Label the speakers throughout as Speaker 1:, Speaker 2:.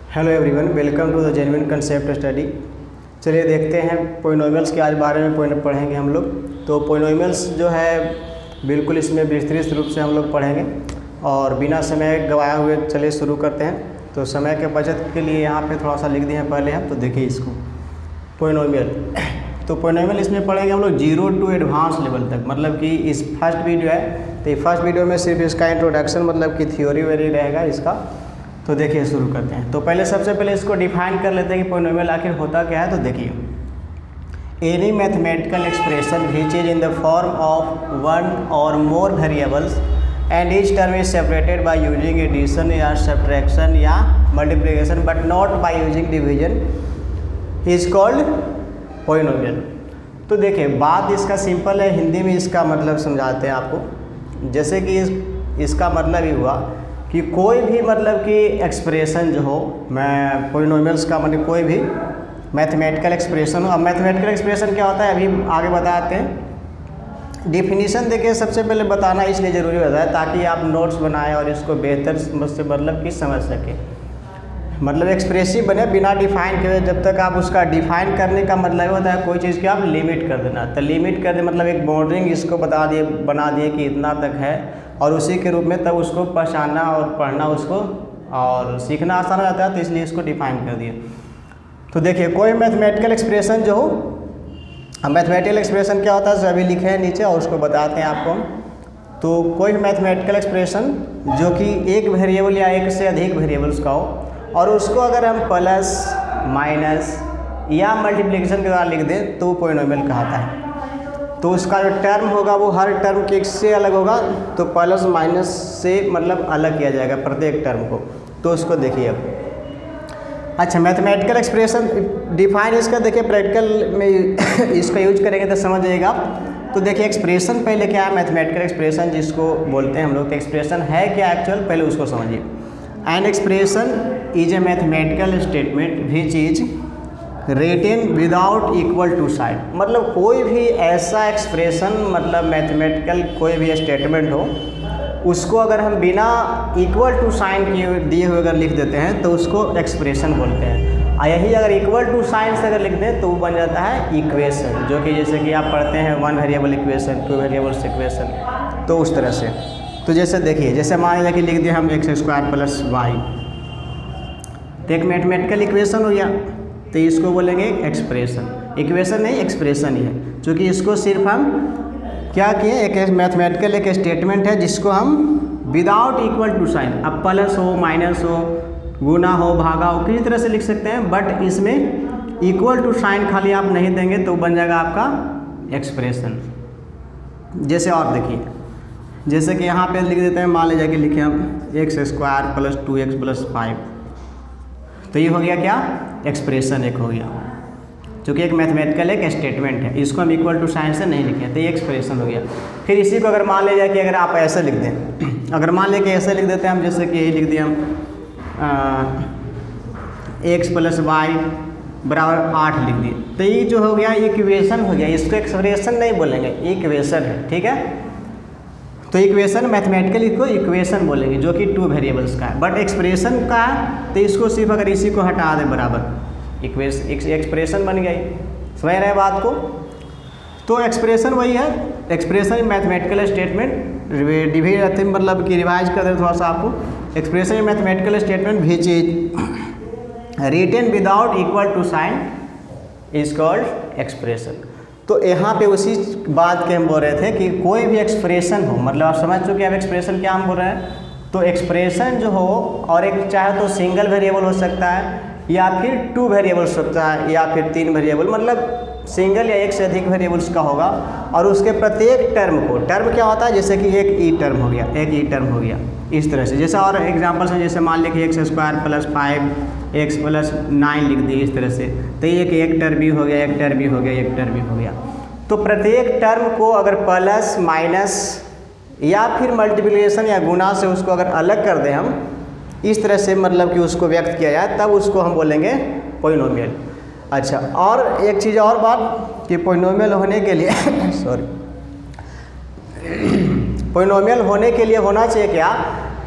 Speaker 1: Hello everyone, welcome to the genuine concept study. चलिए देखते हैं पोलिनोमियल्स के आज बारे में पढ़ेंगे हम लोग। तो पोलिनोमियल्स जो है बिल्कुल इसमें विस्तृत रूप से हम लोग पढ़ेंगे और बिना समय गवाए हुए चलिए शुरू करते हैं। तो समय के बचत के लिए यहाँ पे थोड़ा सा लिख दिए हैं पहले हम। तो देखिए इसको पोलिनोमियल। तो पोलिनोमियल इसमें पढ़ेंगे हम लोग 0 to एडवांस लेवल तक। मतलब कि इस फर्स्ट वीडियो है तो फर्स्ट वीडियो में सिर्फ इसका इंट्रोडक्शन मतलब कि थ्योरी वेरी रहेगा इसका। तो देखिए शुरू करते हैं। तो पहले सबसे पहले इसको डिफाइन कर लेते हैं कि पोलिनोमियल आखिर होता क्या है। तो देखिए any mathematical expression which is in the form of one और more variables and each term is separated by using addition या सब्ट्रैक्शन या multiplication but not by using division is called polynomial. तो देखिए बात इसका सिंपल है, हिंदी में इसका मतलब समझाते हैं आपको। जैसे कि इसका मतलब ही हुआ कि कोई भी मतलब कि एक्सप्रेशन जो हो, मैं पोलिनोमियल्स का मतलब कोई भी मैथमेटिकल एक्सप्रेशन हो। अब मैथमेटिकल एक्सप्रेशन क्या होता है अभी आगे बताते हैं। डिफिनीशन देखिए सबसे पहले बताना इसलिए ज़रूरी होता है ताकि आप नोट्स बनाएं और इसको बेहतर से मतलब कि समझ सकें। मतलब एक्सप्रेसिव बने बिना डिफाइन किए। जब तक आप उसका डिफाइन करने का मतलब होता है कोई चीज़ की आप लिमिट कर देना। तो लिमिट कर दे मतलब एक बाउंड्रिंग इसको बना दिए कि इतना तक है और उसी के रूप में तब उसको पहचानना और पढ़ना उसको और सीखना आसान रहता है। तो इसलिए इसको डिफाइन कर दिए। तो देखिए कोई मैथमेटिकल एक्सप्रेशन जो हो, अब मैथमेटिकल एक्सप्रेशन क्या होता है सभी लिखे हैं नीचे और उसको बताते हैं आपको। तो कोई मैथमेटिकल एक्सप्रेशन जो कि एक वेरिएबल या एक से अधिक वेरिएबल्स का हो और उसको अगर हम प्लस माइनस या मल्टीप्लिकेशन के द्वारा लिख दें तो पोलिनोमियल कहलाता है। तो उसका जो टर्म होगा वो हर टर्म के से अलग होगा। तो प्लस माइनस से मतलब अलग किया जाएगा प्रत्येक टर्म को। तो उसको देखिए अब। अच्छा मैथमेटिकल एक्सप्रेशन डिफाइन इसका देखिए प्रैक्टिकल में इसका यूज करेंगे तो समझ जाइएगा आप। तो देखिए एक्सप्रेशन पहले क्या है, मैथमेटिकल एक्सप्रेशन जिसको बोलते हैं हम लोग। एक्सप्रेशन है क्या एक्चुअल, पहले उसको समझिए। An expression is a mathematical statement which is written without equal to sign. मतलब कोई भी ऐसा एक्सप्रेशन मतलब मैथमेटिकल कोई भी स्टेटमेंट हो उसको अगर हम बिना इक्वल टू साइन दिए हुए अगर लिख देते हैं तो उसको एक्सप्रेशन बोलते हैं। और यही अगर इक्वल टू साइन से अगर लिख दें तो वो बन जाता है इक्वेशन, जो कि जैसे कि आप पढ़ते हैं 1 वेरिएबल इक्वेशन, 2 वेरिएबल्स इक्वेशन। तो उस तरह से तो जैसे देखिए जैसे मान लीजिए कि लिख दिया हम x² + y, तो एक मैथमेटिकल इक्वेशन हो गया। तो इसको बोलेंगे एक्सप्रेशन। इक्वेशन नहीं एक्सप्रेशन ही है, क्योंकि इसको सिर्फ हम क्या किए एक मैथमेटिकल एक स्टेटमेंट है जिसको हम विदाउट इक्वल टू साइन, अब प्लस हो माइनस हो गुना हो भागा हो किसी तरह से लिख सकते हैं, बट इसमें इक्वल टू साइन खाली आप नहीं देंगे तो बन जाएगा आपका एक्सप्रेशन। जैसे और देखिए जैसे कि यहाँ पे लिख देते हैं, मान लीजिए कि लिखे हम x² + 2x + 5। तो ये हो गया क्या एक्सप्रेशन एक हो गया, क्योंकि एक मैथमेटिकल एक स्टेटमेंट है। इसको हम इक्वल टू साइन से नहीं लिखे तो ये एक्सप्रेशन हो गया। फिर इसी को अगर मान लीजिए कि अगर आप ऐसे लिख दें, अगर मान लें कि ऐसे लिख देते हैं हम, जैसे कि यही लिख दिया हम x + y = 8 लिख दिए। तो ये जो हो गया इक्वेशन हो गया। इसको एक्सप्रेशन नहीं बोलेंगे, इक्वेशन है, ठीक है। तो इक्वेशन मैथमेटिकल इसको इक्वेशन बोलेंगे जो कि 2 वेरिएबल्स का है। बट एक्सप्रेशन का है तो इसको सिर्फ अगर इसी को हटा दें बराबर एक्सप्रेशन बन गई। समझ रहे हैं बात को। तो एक्सप्रेशन वही है, एक्सप्रेशन मैथमेटिकल स्टेटमेंट डिवाइड मतलब कि रिवाइज कर दें थोड़ा सा आपको। Expression mathematical statement which is written without equal to sign is called expression. तो यहाँ पे उसी बात के हम बोल रहे थे कि कोई भी एक्सप्रेशन हो, मतलब आप समझ चुके हैं अब एक्सप्रेशन क्या हम बोल रहे हैं। तो एक्सप्रेशन जो हो और एक चाहे तो सिंगल वेरिएबल हो सकता है या फिर 2 वेरिएबल हो सकता है या फिर 3 वेरिएबल, मतलब सिंगल या एक से अधिक वेरिएबल्स का होगा। और उसके प्रत्येक टर्म को, टर्म क्या होता है जैसे कि एक ई टर्म हो गया, एक ई टर्म हो गया इस तरह से। जैसे और एग्जांपल्स हैं, जैसे मान लें कि x² + 5 x + 9 लिख दिए इस तरह से। तो एक टर्म भी हो गया, एक टर्म भी हो गया, एक टर्म भी हो गया। तो प्रत्येक टर्म को अगर प्लस माइनस या फिर मल्टीप्लिकेशन या गुना से उसको अगर अलग कर दें हम इस तरह से, मतलब कि उसको व्यक्त किया जाए, तब उसको हम बोलेंगे पोलिनोमियल। अच्छा और एक चीज़ और बात कि पोलिनोमियल होने के लिए पोलिनोमियल होने के लिए होना चाहिए क्या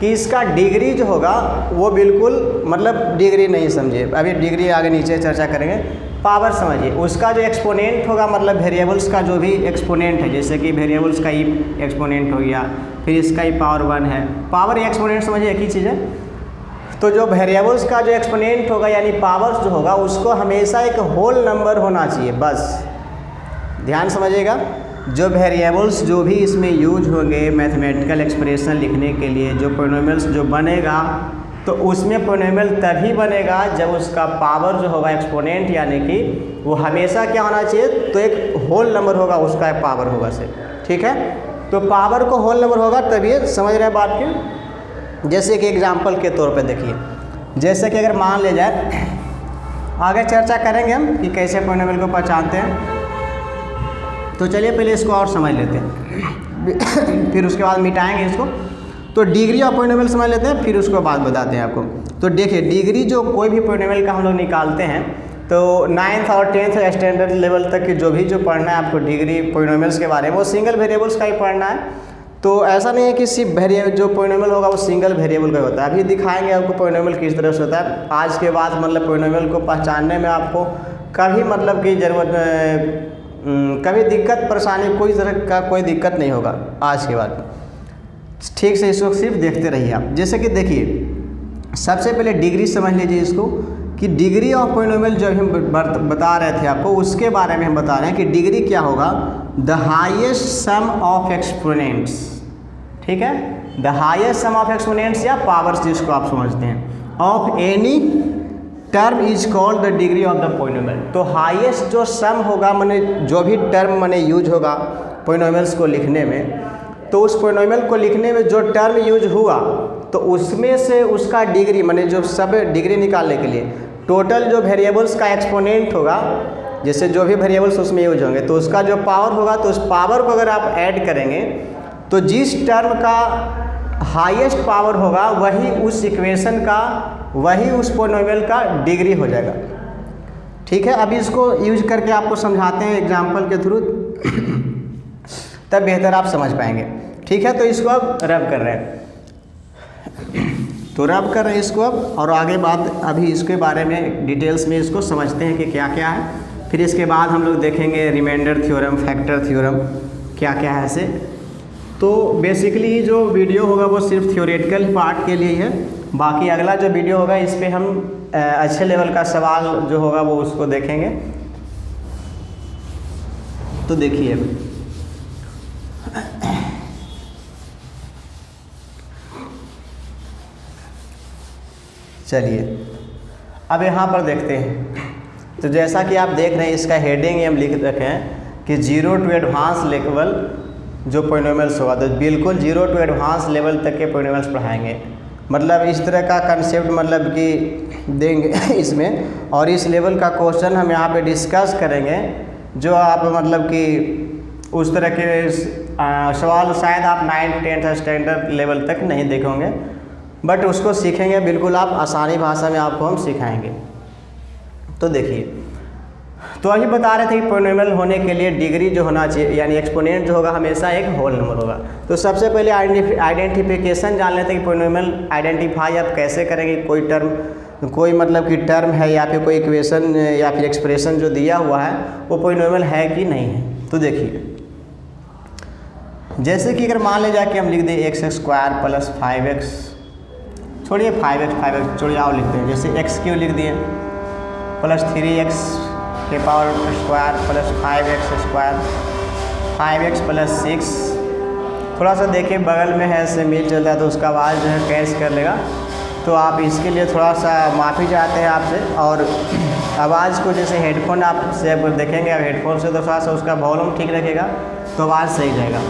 Speaker 1: कि इसका डिग्री जो होगा वो बिल्कुल मतलब डिग्री नहीं समझिए, अभी डिग्री आगे नीचे चर्चा करेंगे, पावर समझिए। उसका जो एक्सपोनेंट होगा मतलब वेरिएबल्स का जो भी एक्सपोनेंट है, जैसे कि वेरिएबल्स का ई एक्सपोनेंट हो गया, फिर इसका ही पावर 1 है। पावर या एक्सपोनेंट समझिए एक ही चीज़ है। तो जो वेरिएबल्स का जो एक्सपोनेंट होगा यानी पावर्स जो होगा उसको हमेशा एक होल नंबर होना चाहिए, बस ध्यान समझिएगा। जो वेरिएबल्स जो भी इसमें यूज होंगे मैथमेटिकल एक्सप्रेशन लिखने के लिए, जो पोलिनोमियल्स जो बनेगा तो उसमें पोलिनोमियल तभी बनेगा जब उसका पावर जो होगा एक्सपोनेंट यानी कि वो हमेशा क्या होना चाहिए, तो एक होल नंबर होगा, उसका एक पावर होगा से, ठीक है। तो पावर को होल नंबर होगा तभी, समझ रहे हैं बात की। जैसे कि एग्जाम्पल के तौर पे देखिए, जैसे कि अगर मान ले जाए, आगे चर्चा करेंगे हम कि कैसे पोलिनोमियल को पहचानते हैं, तो चलिए पहले इसको और समझ लेते हैं फिर उसके बाद मिटाएंगे इसको। तो डिग्री ऑफ पोलिनोमियल समझ लेते हैं, फिर उसको बाद बताते हैं आपको। तो देखिए डिग्री जो कोई भी पोलिनोमियल का हम लोग निकालते हैं तो 9th और 10th स्टैंडर्ड लेवल तक की जो भी जो पढ़ना है आपको डिग्री पोलिनोमियल्स के बारे में, वो सिंगल वेरिएबल्स का ही पढ़ना है। तो ऐसा नहीं है कि सिर्फ जो पोलिनोमियल होगा वो सिंगल वेरिएबल का होता है। अभी दिखाएंगे आपको पोलिनोमियल किस तरह से होता है। आज के बाद मतलब पोलिनोमियल को पहचानने में आपको कभी मतलब की ज़रूरत कभी दिक्कत परेशानी कोई तरह का कोई दिक्कत नहीं होगा आज के बाद। ठीक से इसको सिर्फ देखते रहिए आप। जैसे कि देखिए सबसे पहले डिग्री समझ लीजिए इसको, कि डिग्री ऑफ पोलिनोमियल जो हम बता रहे थे आपको उसके बारे में हम बता रहे हैं कि डिग्री क्या होगा, the highest sum of exponents, ठीक है, the highest sum of exponents या पावर्स जिसको आप समझते हैं, of any term is called the degree of the polynomial. तो हाईएस्ट जो सम होगा माने जो भी टर्म माने यूज होगा पोलिनोमियल्स को लिखने में, तो उस पोलिनोमियल को लिखने में जो टर्म यूज हुआ तो उसमें से उसका डिग्री माने जो सब डिग्री निकालने के लिए टोटल जो वेरिएबल्स का एक्सपोनेंट होगा, जैसे जो भी वेरिएबल्स उसमें यूज होंगे तो उसका जो पावर होगा, तो उस पावर को अगर आप ऐड करेंगे तो जिस टर्म का हाईएस्ट पावर होगा वही उस इक्वेशन का, वही उस पोलिनोमियल का डिग्री हो जाएगा, ठीक है। अभी इसको यूज करके आपको समझाते हैं एग्जांपल के थ्रू तब बेहतर आप समझ पाएंगे, ठीक है। तो इसको अब रब कर रहे हैं, तो रब कर रहे हैं इसको अब, और आगे बात अभी इसके बारे में डिटेल्स में इसको समझते हैं कि क्या क्या है। फिर इसके बाद हम लोग देखेंगे रिमाइंडर थ्योरम, फैक्टर थ्योरम, क्या क्या है ऐसे। तो बेसिकली जो वीडियो होगा वो सिर्फ थ्योरेटिकल पार्ट के लिए है, बाकी अगला जो वीडियो होगा इस पे हम अच्छे लेवल का सवाल जो होगा वो उसको देखेंगे। तो देखिए चलिए अब यहाँ पर देखते हैं। तो जैसा कि आप देख रहे हैं इसका हेडिंग हम लिख रखे हैं कि 0 टू एडवांस लेवल जो पोलिनोमियल्स होगा, तो बिल्कुल 0 टू एडवांस लेवल तक के पोलिनोमियल्स पढ़ाएंगे। मतलब इस तरह का कंसेप्ट मतलब कि देंगे इसमें, और इस लेवल का क्वेश्चन हम यहाँ पे डिस्कस करेंगे जो आप मतलब कि उस तरह के सवाल शायद आप 9th 10th स्टैंडर्ड लेवल तक नहीं देखेंगे, बट उसको सीखेंगे बिल्कुल आप आसानी भाषा में आपको हम सिखाएंगे। तो देखिए, तो अभी बता रहे थे कि पोलिनोमियल होने के लिए डिग्री जो होना चाहिए यानी एक्सपोनेंट जो होगा हमेशा एक होल नंबर होगा। तो सबसे पहले आइडेंटिफिकेशन जान लेते हैं कि पोलिनोमियल आइडेंटिफाई आप कैसे करेंगे। कोई टर्म, कोई मतलब कि टर्म है या फिर कोई इक्वेशन या फिर एक्सप्रेशन जो दिया हुआ है वो पोलिनोमियल है कि नहीं है। तो देखिए जैसे कि अगर मान ले जाके हम लिख दें x² प्लस 5x, छोड़िए 5x छोड़िए आओ लिखते हैं, जैसे x क्यों लिख दिए प्लस 3x के power square plus 5x plus 6। थोड़ा सा देखिए बगल में है से मिल चलता है तो उसका आवाज़ जो है कैच कर लेगा, तो आप इसके लिए थोड़ा सा माफ़ी चाहते हैं आपसे। और आवाज़ को जैसे हेडफोन आप से देखेंगे, अब हेडफोन से तो थोड़ा सा उसका वॉल्यूम ठीक रखेगा तो आवाज़ सही जाएगा।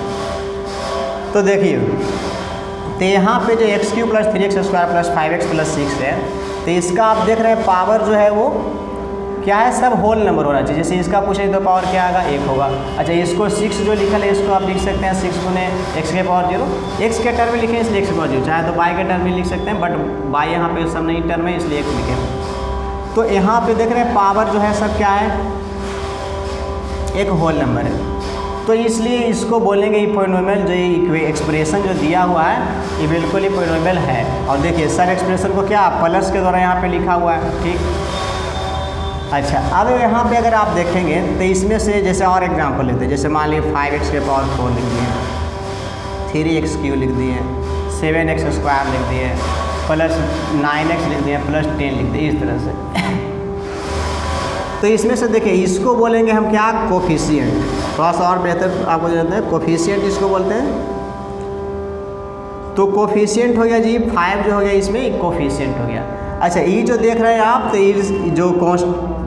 Speaker 1: तो देखिए तो यहाँ पे जो x³ plus 3x² plus 5x plus 6 है, तो इसका आप देख रहे हैं पावर जो है वो क्या है, सब होल नंबर होना चाहिए। जैसे इसका पूछे तो पावर क्या आएगा, 1 होगा। अच्छा इसको 6 जो लिखा है इसको आप लिख सकते हैं 6 गुने x के पावर 0, x के टर्म में लिखें इसलिए x के पावर 0, चाहे तो y के टर्म में लिख सकते हैं, बट y यहाँ पे सब नहीं टर्म है इसलिए 1 लिखें। तो यहाँ पे देख रहे हैं पावर जो है सब क्या है, एक होल नंबर है। तो इसलिए इसको बोलेंगे ये पॉलिनोमियल, जो ये एक्सप्रेशन जो दिया हुआ है ये बिल्कुल ही पॉलिनोमियल है। और देखिए सब एक्सप्रेशन को क्या प्लस के द्वारा यहाँ पे लिखा हुआ है, ठीक। अच्छा, अब यहाँ पे अगर आप देखेंगे तो इसमें से जैसे और एग्जांपल लेते हैं, जैसे मान लीजिए 5x के पावर 4 लिख दिए, 3x³ लिख दिए, 7x² लिख दिए, प्लस 9x लिख दिए, प्लस 10 लिख दिए, इस तरह से। तो इसमें से देखिए इसको बोलेंगे हम क्या, कोफिशिएंट। थोड़ा सा और बेहतर आपको जानते हैं, कोफिशिएंट इसको बोलते हैं। तो कोफिशिएंट हो गया जी 5 जो हो गया, इसमें कोफिशिएंट हो गया। अच्छा, ये जो देख रहे हैं आप, तो ये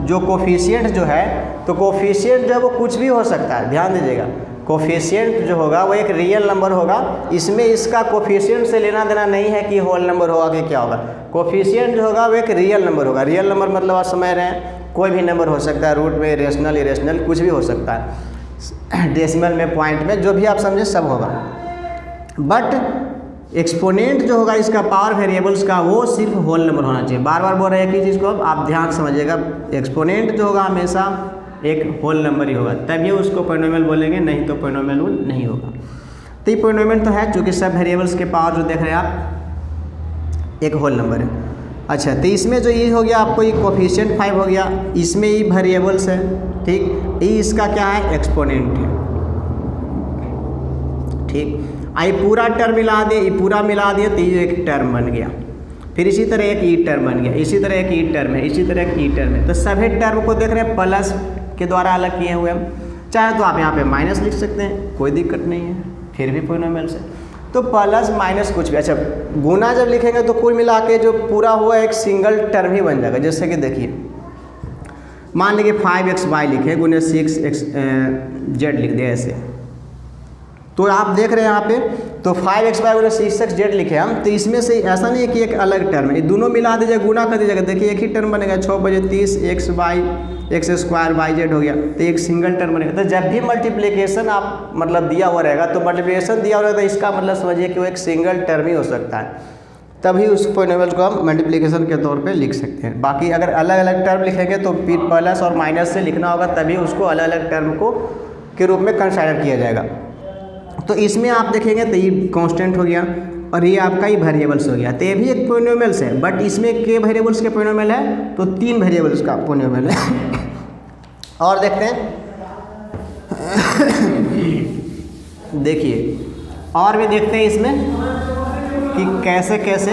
Speaker 1: जो कोफिशिएंट जो है, तो कोफिशिएंट जो है वो कुछ भी हो सकता है, ध्यान दीजिएगा। कोफिशिएंट जो होगा वो एक रियल नंबर होगा, इसमें इसका कोफिशिएंट से लेना देना नहीं है कि होल नंबर होगा कि क्या होगा। कोफिशिएंट जो होगा वो एक रियल नंबर होगा। रियल नंबर मतलब आप समझ रहे हैं, कोई भी नंबर हो सकता है, रूट में, रेशनल, इरेशनल, कुछ भी हो सकता है, डेसिमल में, पॉइंट में, जो भी आप समझे सब होगा। बट एक्सपोनेंट जो होगा इसका पावर वेरिएबल्स का, वो सिर्फ होल नंबर होना चाहिए। बार बार बोल रहे हैं कि चीज़ को आप ध्यान समझिएगा, एक्सपोनेंट जो होगा हमेशा एक होल नंबर ही होगा, तभी उसको पॉलिनोमियल बोलेंगे, नहीं तो पॉलिनोमियल नहीं होगा। तो ये पॉलिनोमियल तो है, चूँकि सब वेरिएबल्स के पावर जो देख रहे हैं आप एक होल नंबर है। अच्छा, तो इसमें जो ये हो गया आपको, ये कोफिशिएंट 5 हो गया, इसमें ये वेरिएबल्स है, ठीक। ये इसका क्या है, एक्सपोनेंट है, ठीक। आई पूरा टर्म मिला दिए, ये पूरा मिला दिए, तो ये एक टर्म बन गया। फिर इसी तरह एक ई टर्म बन गया, इसी तरह एक ई टर्म है, इसी तरह एक ई टर्म है। तो सभी टर्म को देख रहे हैं प्लस के द्वारा अलग किए हुए हम। चाहे तो आप यहाँ पे माइनस लिख सकते हैं, कोई दिक्कत नहीं है, फिर भी पॉलिनोमियल से। तो प्लस माइनस कुछ भी। अच्छा, गुना जब लिखेंगे तो कुल मिला के जो पूरा हुआ एक सिंगल टर्म ही बन जाएगा। जैसे कि देखिए, मान लीजिए 5xy लिखे गुने 6xz लिख दिया ऐसे, तो आप देख रहे हैं यहाँ पे, तो 5xy गुने 6xz लिखे हम, तो इसमें से ऐसा नहीं है कि एक अलग टर्म है, दोनों मिला दीजिए, गुना कर दीजिएगा, देखिए एक ही टर्म बनेगा। 6 बजे 30 x² yz हो गया, तो एक सिंगल टर्म बनेगा। तो जब भी मल्टीप्लिकेशन आप मतलब दिया हुआ रहेगा, तो मल्टीप्लिकेशन दिया हुआ रहेगा, तो इसका मतलब समझिए कि वो एक सिंगल टर्म ही हो सकता है, तभी उस पॉलिनोमियल को हम मल्टीप्लिकेशन के तौर पे लिख सकते हैं। बाकी अगर अलग अलग टर्म लिखेंगे तो प्लस और माइनस से लिखना होगा, तभी उसको अलग अलग टर्म को के रूप में कंसिडर किया जाएगा। तो इसमें आप देखेंगे तो ये कांस्टेंट हो गया, और ये आपका ही वेरिएबल्स हो गया, तो ये भी एक पॉलिनोमियल्स है। बट इसमें के वेरिएबल्स के पॉलिनोमियल है, तो 3 वेरिएबल्स का पॉलिनोमियल है। और देखते हैं, देखिए और भी देखते हैं इसमें कि कैसे कैसे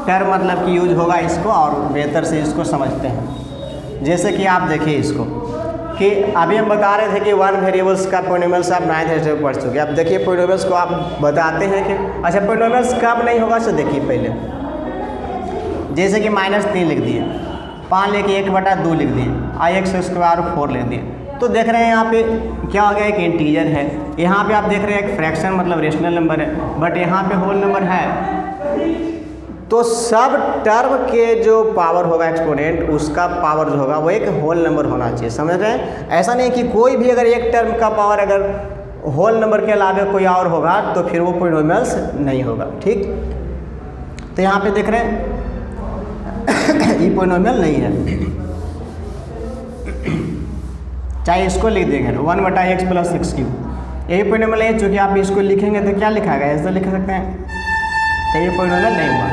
Speaker 1: टर्म मतलब कि यूज होगा इसको, और बेहतर से इसको समझते हैं। जैसे कि आप देखिए इसको, कि अभी हम बता रहे थे कि 1 वेरिएबल्स का पॉलिनोमियल्स आप 9th स्टैंडर्ड में पढ़ चुके। अब देखिए पॉलिनोमियल्स को आप बताते हैं कि अच्छा पॉलिनोमियल्स कब नहीं होगा, तो देखिए पहले जैसे कि -3 लिख दिए, 5 लेके 1/2 लिख दिए, x² 4 लिख दिए, तो देख रहे हैं यहाँ पे क्या हो गया, एक इंटीजर है। यहाँ पे आप देख रहे हैं एक फ्रैक्शन मतलब रेशनल नंबर है, बट यहाँ पे होल नंबर है। तो सब टर्म के जो पावर होगा एक्सपोनेंट, उसका पावर जो होगा वो एक होल नंबर होना चाहिए, समझ रहे हैं। ऐसा नहीं कि कोई भी अगर एक टर्म का पावर अगर होल नंबर के अलावा कोई और होगा तो फिर वो पॉलिनोमियल्स नहीं होगा, ठीक। तो यहाँ पे देख रहे हैं ये पॉलिनोमियल नहीं है, चाहे इसको लिख देंगे 1/x + x³, यही पॉलिनोमियल है। चूँकि आप इसको लिखेंगे तो क्या लिखा गया, ऐसा लिख सकते हैं, तो ये पॉलिनोमियल नहीं हुआ।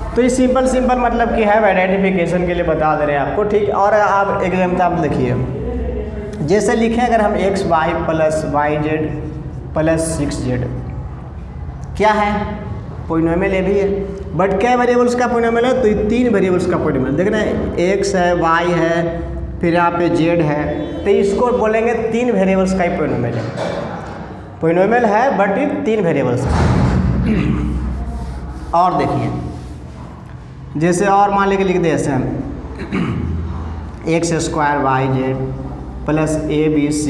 Speaker 1: तो ये सिंपल मतलब कि है, आइडेंटिफिकेशन के लिए बता दे रहे हैं आपको, ठीक। और आप एक एग्जाम्पल देखिए, जैसे लिखें अगर हम xy + yz + 6z, क्या है, पॉलिनोमियल ये भी है, बट क्या वेरिएबल्स का पॉलिनोमियल है, तो ये 3 वेरिएबल्स का पॉलिनोमियल। देखना x है, y है, फिर यहाँ पे z है, तो इसको बोलेंगे 3 वेरिएबल्स का ही पॉलिनोमियल है। पॉलिनोमियल है बट ये 3 वेरिएबल्स का। और देखिए जैसे और मान लेके लिख दे ऐसे हम x² yz + abc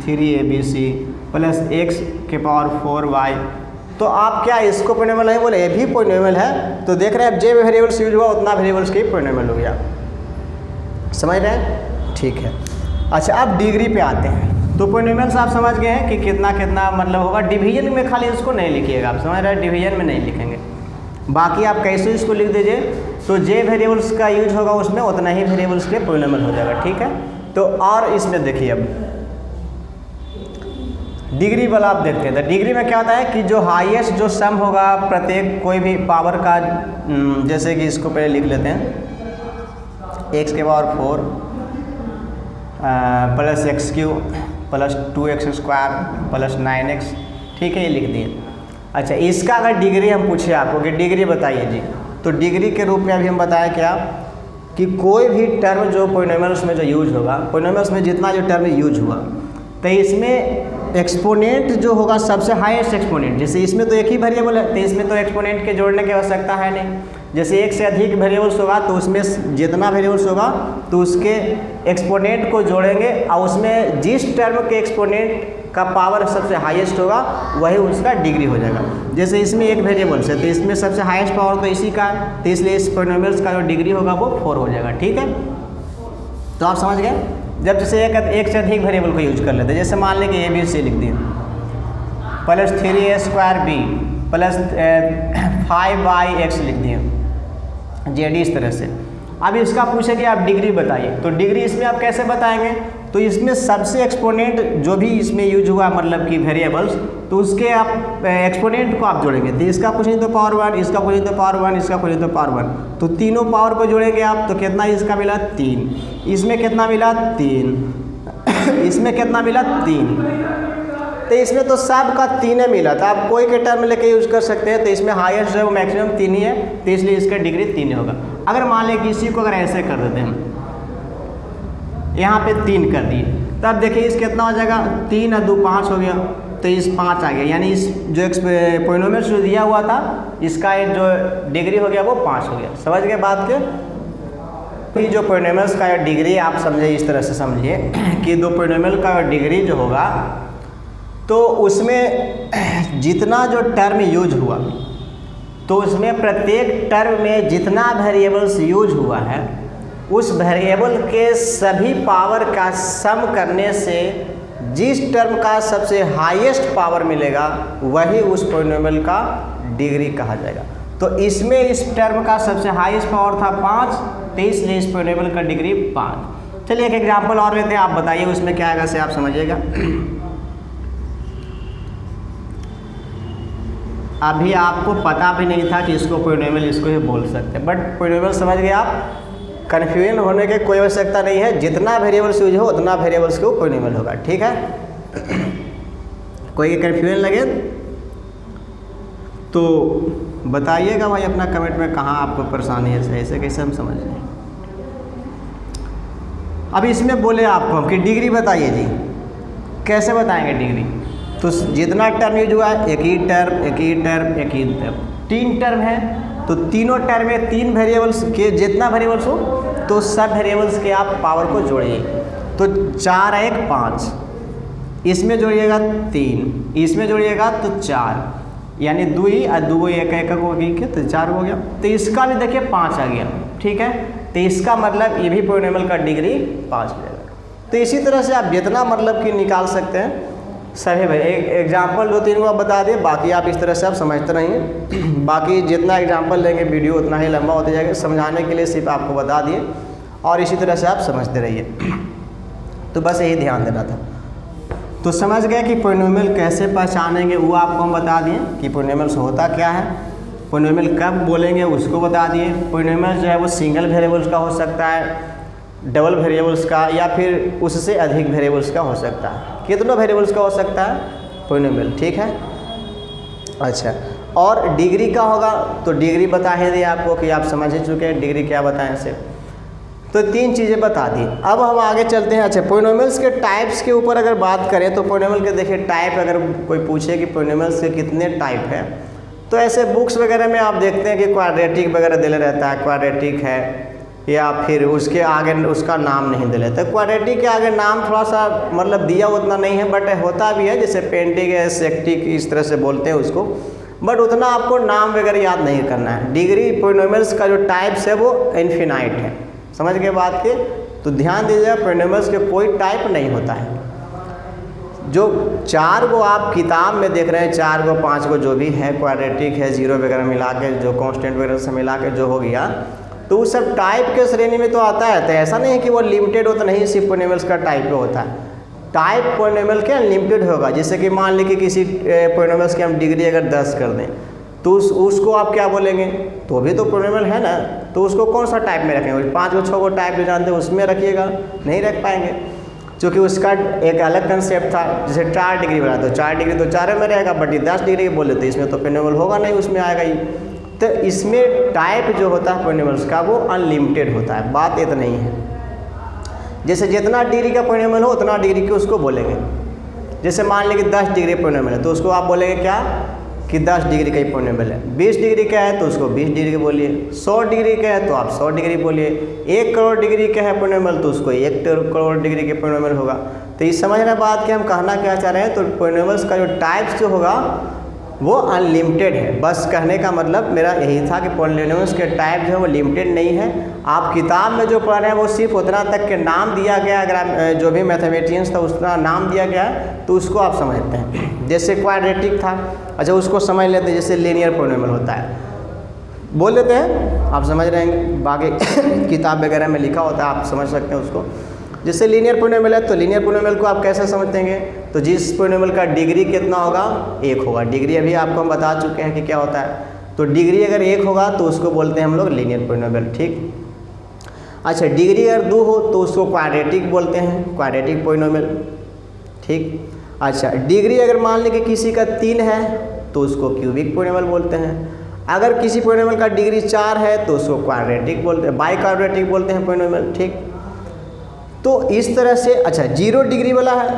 Speaker 1: 3abc + x⁴y, तो आप क्या इसको पॉलिनोमियल नहीं बोले, ये भी पॉलिनोमियल है। तो देख रहे हैं अब जे वेरिएबल्स यूज हुआ उतना वेरिएबल्स के पॉलिनोमियल हो गया, समझ रहे हैं, ठीक है। अच्छा अब डिग्री पे आते हैं। तो पॉलिनोमियल्स आप समझ गए हैं कि कितना कितना मतलब होगा। डिवीजन में खाली इसको नहीं लिखिएगा, आप समझ रहे हैं, डिवीजन में नहीं लिखेंगे। बाकी आप कैसे इसको लिख दीजिए, तो जे वेरिएबल्स का यूज होगा उसमें उतना ही वेरिएबल्स के पॉलिनोमियल हो जाएगा, ठीक है। तो और इसमें देखिए अब डिग्री वाला आप देखते हैं। तो डिग्री में क्या होता है कि जो हाईएस्ट जो सम होगा प्रत्येक कोई भी पावर का, जैसे कि इसको पहले लिख लेते हैं, x के power 4 plus x Q plus 2x square plus 9x, ठीक है, ये लिख दिए। अच्छा, इसका अगर डिग्री हम पूछे आपको कि डिग्री बताइए जी, तो डिग्री के रूप में अभी हम बताएं क्या कि कोई भी टर्म जो पोलिनोमियल्स में जो यूज होगा, पोलिनोमियल्स में जितना जो टर्म यूज हुआ, तो इसमें एक्सपोनेंट जो होगा सबसे हाईएस्ट एक्सपोनेंट, जैसे इसमें तो एक ही वेरिएबल है तो इसमें तो एक्सपोनेंट के जोड़ने की आवश्यकता है नहीं। जैसे एक से अधिक वेरिएबल्स होगा तो उसमें जितना वेरिएबल्स होगा तो उसके एक्सपोनेंट को जोड़ेंगे और उसमें जिस टर्म के एक्सपोनेंट का पावर सबसे हाईएस्ट होगा वही उसका डिग्री हो जाएगा। जैसे इसमें एक वेरिएबल्स है तो इसमें सबसे हाईएस्ट पावर तो इसी का है, तो इसलिए इस पोलिनोमियल्स का जो डिग्री होगा वो 4 हो जाएगा। ठीक है, तो आप समझ गए। जब जैसे एक से अधिक वेरिएबल को यूज कर लेते हैं, जैसे मान लें कि ए बी सी लिख दिए plus 3a square B plus 5y(x) लिख दिए जेड, इस तरह से। अब इसका पूछे कि आप डिग्री बताइए, तो डिग्री इसमें आप कैसे बताएंगे, तो इसमें सबसे एक्सपोनेंट जो भी इसमें यूज हुआ मतलब कि वेरिएबल्स, तो उसके आप एक्सपोनेंट को आप जोड़ेंगे। तो इसका पूछेंगे तो पावर 1, इसका पूछेंगे तो पावर 1, इसका पूछेंगे तो पावर 1, तो तीनों पावर को जोड़ेंगे आप, तो कितना इसका मिला 3, इसमें कितना मिला 3, इसमें कितना मिला 3, तो इसमें तो सब का 3 मिला था। आप कोई के टर्म लेके यूज कर सकते हैं, तो इसमें हाईएस्ट जो मैक्सिमम 3 ही है, तो इसलिए इसका डिग्री 3 होगा। अगर मान लें कि इसी को अगर ऐसे कर देते हैं, यहाँ पे 3 कर दिए, तब देखिए इस कितना हो जाएगा, 3 और 2 5 हो गया, तो इस 5 आ गया, यानी इस जो पोलिनोमियल जो दिया हुआ था इसका जो डिग्री हो गया वो 5 हो गया। समझ गए बात के। तो जो पोलिनोमियल्स का डिग्री आप समझे, इस तरह से समझिए कि दो पोलिनोमियल का डिग्री जो होगा तो उसमें जितना जो टर्म यूज हुआ तो उसमें प्रत्येक टर्म में जितना वेरिएबल्स यूज हुआ है उस वेरिएबल के सभी पावर का सम करने से जिस टर्म का सबसे हाईएस्ट पावर मिलेगा वही उस पोलिनोमियल का डिग्री कहा जाएगा। तो इसमें इस टर्म का सबसे हाईएस्ट पावर था 5, तो इसलिए इस पोलिनोमियल का डिग्री 5। चलिए एक एग्जांपल और लेते हैं, आप बताइए उसमें क्या आएगा से आप समझिएगा। अभी आपको पता भी नहीं था कि इसको पोलिनोमियल इसको ही बोल सकते हैं, बट पोलिनोमियल समझ गए आप। कन्फ्यूजन होने की कोई आवश्यकता नहीं है, जितना वेरिएबल्स यूज हो उतना वेरिएबल्स को पोलिनोमियल होगा। ठीक है, कोई कन्फ्यूजन लगे तो बताइएगा भाई अपना कमेंट में, कहाँ आपको परेशानी है, ऐसे कैसे हम समझ लें। अब इसमें बोले आपको हम कि डिग्री बताइए जी, कैसे बताएंगे डिग्री, तो जितना टर्म यूज हुआ है एक ही टर्म एक ही टर्म एक ही टर्म, 3 टर्म है तो तीनों टर्म में 3 वेरिएबल्स के जितना वेरिएबल्स हो तो सब वेरिएबल्स के आप पावर को जोड़िए। तो 4 1 5, इसमें जोड़िएगा 3, इसमें जोड़िएगा तो 4, यानी 2 ही और 2 1 1 हो गई तो 4 हो गया। तो इसका भी देखिए 5 आ गया। ठीक है, तो इसका मतलब ये भी पोलिनोमियल का डिग्री 5 हो जाएगा। तो इसी तरह से आप जितना मतलब कि निकाल सकते हैं सभी भाई। एक एग्जाम्पल 2-3 को आप बता दिए, बाकी आप इस तरह से आप समझते रहिए। बाकी जितना एग्जाम्पल लेंगे वीडियो उतना ही लंबा होता जाएगा, समझाने के लिए सिर्फ आपको बता दिए और इसी तरह से आप समझते रहिए। तो बस यही ध्यान देना था। तो समझ गए कि पोलिनोमियल कैसे पहचानेंगे, वो आपको हम बता दिए कि पोलिनोमियल होता क्या है, पोलिनोमियल कब बोलेंगे उसको बता दिए। पोलिनोमियल जो है वो सिंगल वेरिएबल्स का हो सकता है, डबल वेरिएबल्स का, या फिर उससे अधिक वेरिएबल्स का हो सकता है। कितनों वेरिएबल्स का हो सकता है पोलिनोमियल। ठीक है, अच्छा, और डिग्री का होगा तो डिग्री बता ही दिए आपको कि आप समझ ही चुके हैं डिग्री क्या बताएं से। तो 3 चीज़ें बता दी। अब हम आगे चलते हैं। अच्छा, पोलिनोमियल्स के टाइप्स के ऊपर अगर बात करें तो पोलिनोमियल के देखिए टाइप, अगर कोई पूछे कि पोलिनोमियल्स के कितने टाइप हैं, तो ऐसे बुक्स वगैरह में आप देखते हैं कि क्वाड्रेटिक वगैरह दिले रहता है, क्वाड्रेटिक है, या फिर उसके आगे उसका नाम नहीं दिले। तो क्वाड्रेटिक के आगे नाम थोड़ा सा मतलब दिया उतना नहीं है, बट होता भी है, जैसे पेंटिक है, सेक्टिक, इस तरह से बोलते हैं उसको, बट उतना आपको नाम वगैरह याद नहीं करना है। डिग्री पोलिनोमियल्स का जो टाइप्स है वो इन्फिनाइट है। समझ गए बात के। तो ध्यान दीजिएगा, पोलिनोमियल्स के कोई टाइप नहीं होता है। जो 4 गो आप किताब में देख रहे हैं, 4 गो 5 गो जो भी है, क्वाड्रेटिक है, जीरो वगैरह मिला के, जो कॉन्स्टेंट वगैरह से मिला के जो हो गया, तो उस सब टाइप के श्रेणी में तो आता है। तो ऐसा नहीं है कि वो लिमिटेड होता नहीं, सिर्फ पोलिनोमियल्स का टाइप पे होता है। टाइप पोलिनोमियल के अनलिमिटेड होगा। जैसे कि मान लीजिए कि किसी पोलिनोमियल्स की हम डिग्री अगर 10 कर दें तो उसको आप क्या बोलेंगे, तो भी तो पोलिनोमियल है ना, तो उसको कौन सा टाइप में रखेंगे? 5 को 6 को टाइप जो जानते हैं उसमें रखिएगा, नहीं रख पाएंगे, क्योंकि उसका एक अलग कंसेप्ट था। जैसे 4 डिग्री बना तो 4 डिग्री तो 4 में रहेगा, बट ये 10 डिग्री बोले तो इसमें तो पोलिनोमियल होगा नहीं, उसमें आएगा ही। तो इसमें टाइप जो होता है पोलिनोमियल्स का वो अनलिमिटेड होता है, बात इतना ही है। जैसे जितना डिग्री का पोलिनोमियल हो उतना डिग्री के उसको बोलेंगे। जैसे मान लीजिए 10 डिग्री पोलिनोमियल है तो उसको आप बोलेंगे क्या कि 10 डिग्री का ही पोलिनोमियल है। 20 डिग्री का है तो उसको 20 डिग्री बोलिए। 100 डिग्री का है तो आप 100 डिग्री बोलिए। 1 करोड़ डिग्री का है पोलिनोमियल तो उसको 1 करोड़ डिग्री के पोलिनोमियल होगा। तो ये समझना बात कि हम कहना क्या चाह रहे हैं, तो पोलिनोमियल्स का जो टाइप्स जो होगा वो अनलिमिटेड है। बस कहने का मतलब मेरा यही था कि पोलिनोमियल्स के टाइप जो है वो लिमिटेड नहीं है। आप किताब में जो पढ़ रहे हैं वो सिर्फ उतना तक के नाम दिया गया, अगर जो भी मैथमेटिशियंस था उसका नाम दिया गया तो उसको आप समझते हैं। जैसे क्वाड्रेटिक था, अच्छा उसको समझ लेते हैं। जैसे लीनियर पोलिनोमियल होता है बोल लेते हैं, आप समझ रहे हैं, बाकी किताब वगैरह में लिखा होता है आप समझ सकते हैं उसको। जैसे लीनियर पोलिनोमियल है तो लीनियर पोलिनोमियल को आप कैसे समझेंगे, तो जिस पोलिनोमियल का डिग्री कितना होगा 1 होगा। डिग्री अभी आपको हम बता चुके हैं कि क्या होता है, तो डिग्री अगर 1 होगा तो उसको बोलते हैं हम लोग लीनियर पोलिनोमियल, ठीक। अच्छा डिग्री अगर 2 हो तो उसको क्वाड्रेटिक बोलते हैं, क्वाड्रेटिक पोलिनोमियल, ठीक। अच्छा डिग्री अगर मान लीजिए किसी का 3 है तो उसको क्यूबिक पोलिनोमियल बोलते हैं। अगर किसी पोलिनोमियल का डिग्री 4 है तो उसको क्वाड्रेटिक बोलते हैं, बाई क्वाड्रेटिक बोलते हैं पोलिनोमियल, ठीक। तो इस तरह से अच्छा 0 डिग्री वाला है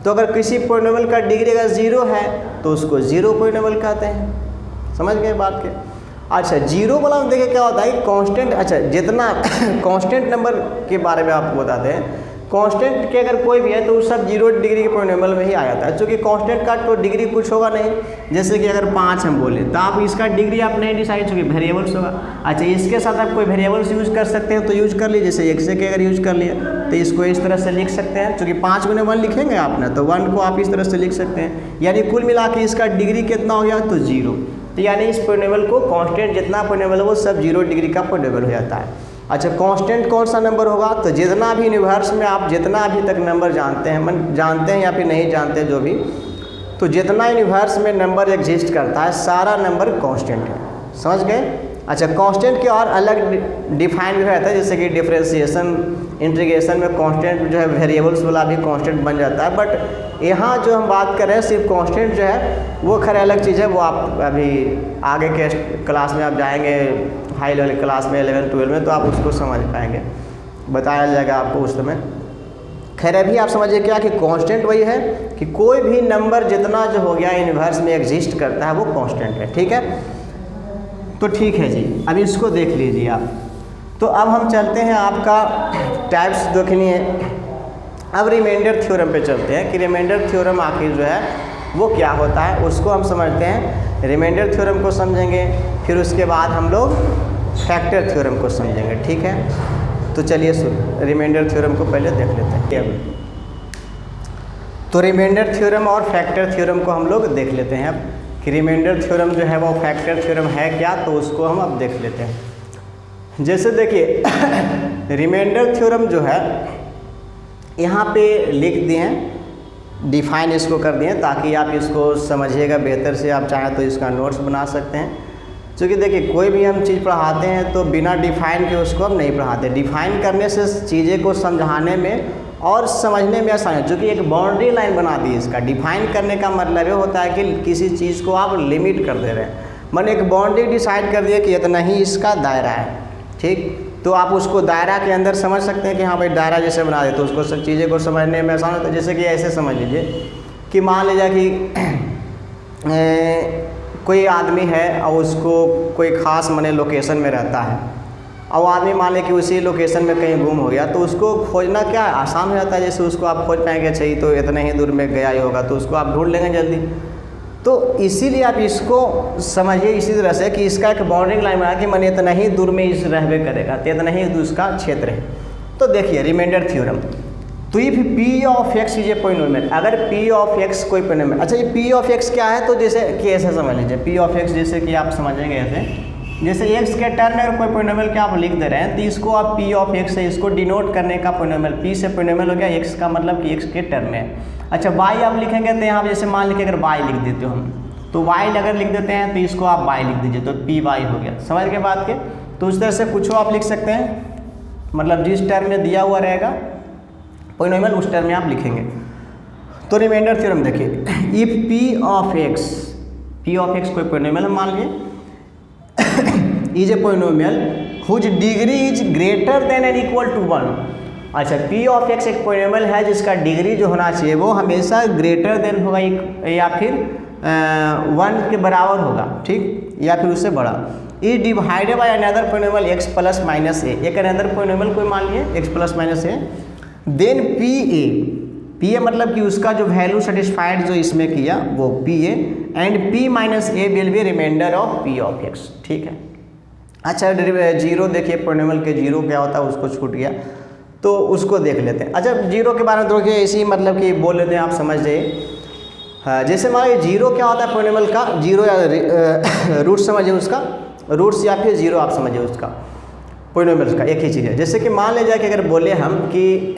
Speaker 1: तो अगर किसी पोलिनोमियल का डिग्री अगर 0 है तो उसको 0 पोलिनोमियल कहते हैं, समझ गए बात के। अच्छा 0 वाला में देखिए क्या होता है कि कांस्टेंट, अच्छा जितना कांस्टेंट नंबर के बारे में आपको बताते हैं। कांस्टेंट के अगर कोई भी है तो वो सब 0 डिग्री के पोलिनोमियल में ही आ जाता है, क्योंकि कांस्टेंट का तो डिग्री कुछ होगा नहीं। जैसे कि अगर 5 हम बोले तो आप इसका डिग्री आप नहीं डिसाइड, चूँकि वेरिएबल्स होगा। अच्छा इसके साथ आप कोई वेरिएबल्स यूज़ कर सकते हैं तो यूज़ कर लीजिए। जैसे x के अगर यूज़ कर लिए तो इसको इस तरह से लिख सकते हैं, क्योंकि 5 गुने 1 लिखेंगे आपने तो 1 को आप इस तरह से लिख सकते हैं। यानी कुल मिला के इसका डिग्री कितना हो गया तो 0। तो यानी इस पोलिनोमियल को कांस्टेंट जितना पोलिनोमियल है वो सब 0 डिग्री का पोलिनोमियल हो जाता है। अच्छा कांस्टेंट कौन सा नंबर होगा, तो जितना भी यूनिवर्स में आप जितना अभी तक नंबर जानते हैं या फिर नहीं जानते जो भी, तो जितना यूनिवर्स में नंबर एग्जिस्ट करता है सारा नंबर कांस्टेंट है, समझ गए। अच्छा कांस्टेंट के और अलग डिफाइन भी रहता है, जैसे कि डिफरेंशिएशन इंटीग्रेशन में कांस्टेंट जो है वेरिएबल्स वाला भी कांस्टेंट बन जाता है। बट यहाँ जो हम बात कर रहे हैं सिर्फ कांस्टेंट जो है वो खैर अलग चीज़ है, वो आप अभी आगे के क्लास में आप जाएंगे हाई लेवल क्लास में 11 12 में तो आप उसको समझ पाएंगे, बताया जाएगा आपको उस समय। खैर अभी आप समझिए क्या कि कांस्टेंट वही है कि कोई भी नंबर जितना जो हो गया यूनिवर्स में एग्जिस्ट करता है वो कांस्टेंट है, ठीक है। तो ठीक है जी, अब इसको देख लीजिए आप। तो अब हम चलते हैं आपका टाइप्स देखनी है। अब रिमाइंडर थ्योरम पे चलते हैं कि रिमाइंडर थ्योरम आखिर जो है वो क्या होता है, उसको हम समझते हैं। रिमाइंडर थ्योरम को समझेंगे, फिर उसके बाद हम लोग फैक्टर थ्योरम को समझेंगे, ठीक है। तो चलिए रिमाइंडर थ्योरम को पहले देख लेते हैं। तो रिमाइंडर थ्योरम और फैक्टर थ्योरम को हम लोग देख लेते हैं अब कि रिमाइंडर थ्योरम जो है वो फैक्टर थ्योरम है क्या, तो उसको हम अब देख लेते हैं। जैसे देखिए रिमाइंडर थ्योरम जो है यहाँ पे लिख दिए हैं, डिफाइन इसको कर दिए ताकि आप इसको समझिएगा बेहतर से। आप चाहें तो इसका नोट्स बना सकते हैं, क्योंकि देखिए कोई भी हम चीज़ पढ़ाते हैं तो बिना डिफाइन के उसको हम नहीं पढ़ाते। डिफाइन करने से चीज़ें को समझाने में और समझने में आसान है, क्योंकि एक बाउंड्री लाइन बना दी इसका। डिफाइन करने का मतलब ये होता है कि किसी चीज़ को आप लिमिट कर दे रहे हैं, मैंने एक बाउंड्री डिसाइड कर दिया कि इतना ही इसका दायरा है, ठीक। तो आप उसको दायरा के अंदर समझ सकते हैं कि हाँ भाई दायरा जैसे बना दे तो उसको सब चीज़ें को समझने में आसान होता है। जैसे कि ऐसे समझ लीजिए कि मान लीजिए कि कोई आदमी है और उसको कोई ख़ास मने लोकेशन में रहता है, और आदमी मान लें कि उसी लोकेशन में कहीं गुम हो गया, तो उसको खोजना क्या आसान हो जाता है। जैसे उसको आप खोज पाएंगे, अच्छा तो इतने ही दूर में गया ही होगा, तो उसको आप ढूंढ लेंगे जल्दी। तो इसीलिए आप इसको समझिए इसी तरह से कि इसका एक बाउंड्री लाइन बना कि मैंने इतना ही दूर में इस रहबे करेगा, तो इतना ही उसका क्षेत्र है। तो देखिए रिमाइंडर थ्योरम, तो if P of x is a polynomial, अगर पी ऑफ एक्स कोई पोलिनोमियल, अच्छा ये पी ऑफ एक्स क्या है, तो जैसे कि ऐसे समझ लीजिए पी ऑफ एक्स, जैसे कि आप समझेंगे ऐसे जैसे x के टर्म में अगर कोई पोलिनोमियल के आप लिख दे रहे हैं तो इसको आप p ऑफ x है, इसको डिनोट करने का पोलिनोमियल, p से पोलिनोमियल हो गया x का मतलब कि x के टर्म में है। अच्छा y आप लिखेंगे तो यहाँ जैसे मान लीजिए अगर y लिख देते हो हम, तो y अगर लिख देते हैं तो इसको आप y लिख दीजिए, तो py हो गया। समझ के बात के? तो उस तरह से कुछ आप लिख सकते हैं, मतलब जिस टर्म में दिया हुआ रहेगा पोलिनोमियल उस टर्म में आप लिखेंगे। तो रिमाइंडर थ्योरम देखिए, इफ p ऑफ x कोई पोलिनोमियल हम मान लिए is a polynomial whose degree is greater than and equal to 1। अच्छा, p ऑफ x एक पोलिनोमियल है जिसका डिग्री जो होना चाहिए वो हमेशा ग्रेटर देन होगा या फिर 1 के बराबर होगा, ठीक, या फिर उससे बड़ा। Is divided by another polynomial x plus minus A, एक अनदर पोलिनोमियल कोई मान लिए x plus minus A, then p a मतलब कि उसका जो वैल्यू सेटिस्फाइड जो इसमें किया वो p a and p minus a will be remainder of p of x, ठीक है। अच्छा, जीरो देखिए, पोलिनोमियल के जीरो क्या होता है उसको छूट गया, तो उसको देख लेते हैं। अच्छा, जीरो के बारे में देखिए इसी मतलब कि बोल लेते हैं, आप समझ जाइए। हाँ, जैसे मान लीजिए जीरो क्या होता है पोलिनोमियल का, जीरो या रूट समझिए उसका, रूट्स या फिर जीरो आप समझिए उसका, पोलिनोमियल का एक ही चीज़ है। जैसे कि मान लीजिए कि अगर बोले हम कि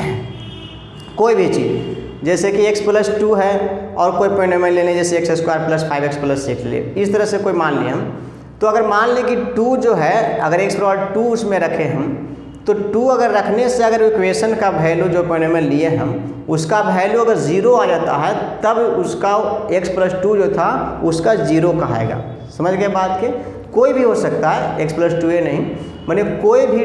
Speaker 1: कोई भी चीज़ जैसे कि x प्लस 2 है और कोई पोलिनोमियल ले लें जैसे x square plus 5x plus 6 ले, इस तरह से कोई मान लिए हम, तो अगर मान लें कि 2 जो है अगर x बराबर 2 उसमें रखे हम, तो 2 अगर रखने से अगर इक्वेशन का वैल्यू जो पोलिनोमियल लिए हम उसका वैल्यू अगर 0 आ जाता है तब उसका x प्लस 2 जो था उसका 0 कहाएगा। समझ गए बात के? कोई भी हो सकता है, x प्लस 2 नहीं, मैंने कोई भी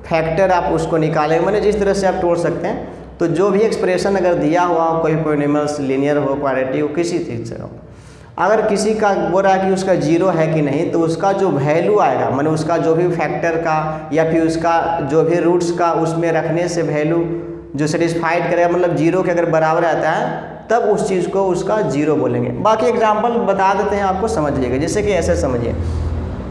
Speaker 1: फैक्टर आप उसको निकालेंगे, मैंने जिस तरह से आप तोड़ सकते हैं। तो जो भी एक्सप्रेशन अगर दिया हुआ हो, कोई पोलिनोमियल्स लीनियर हो, क्वाड्रेटिक हो, किसी चीज़ से हो, अगर किसी का बोल रहा है कि उसका 0 है कि नहीं, तो उसका जो वैल्यू आएगा माने उसका जो भी फैक्टर का या फिर उसका जो भी रूट्स का उसमें रखने से वैल्यू जो सेटिस्फाइड करेगा, मतलब 0 के अगर बराबर आता है तब उस चीज़ को उसका 0 बोलेंगे। बाकी एग्जाम्पल बता देते हैं, आपको समझ लीजिएगा। जैसे कि ऐसे समझिए,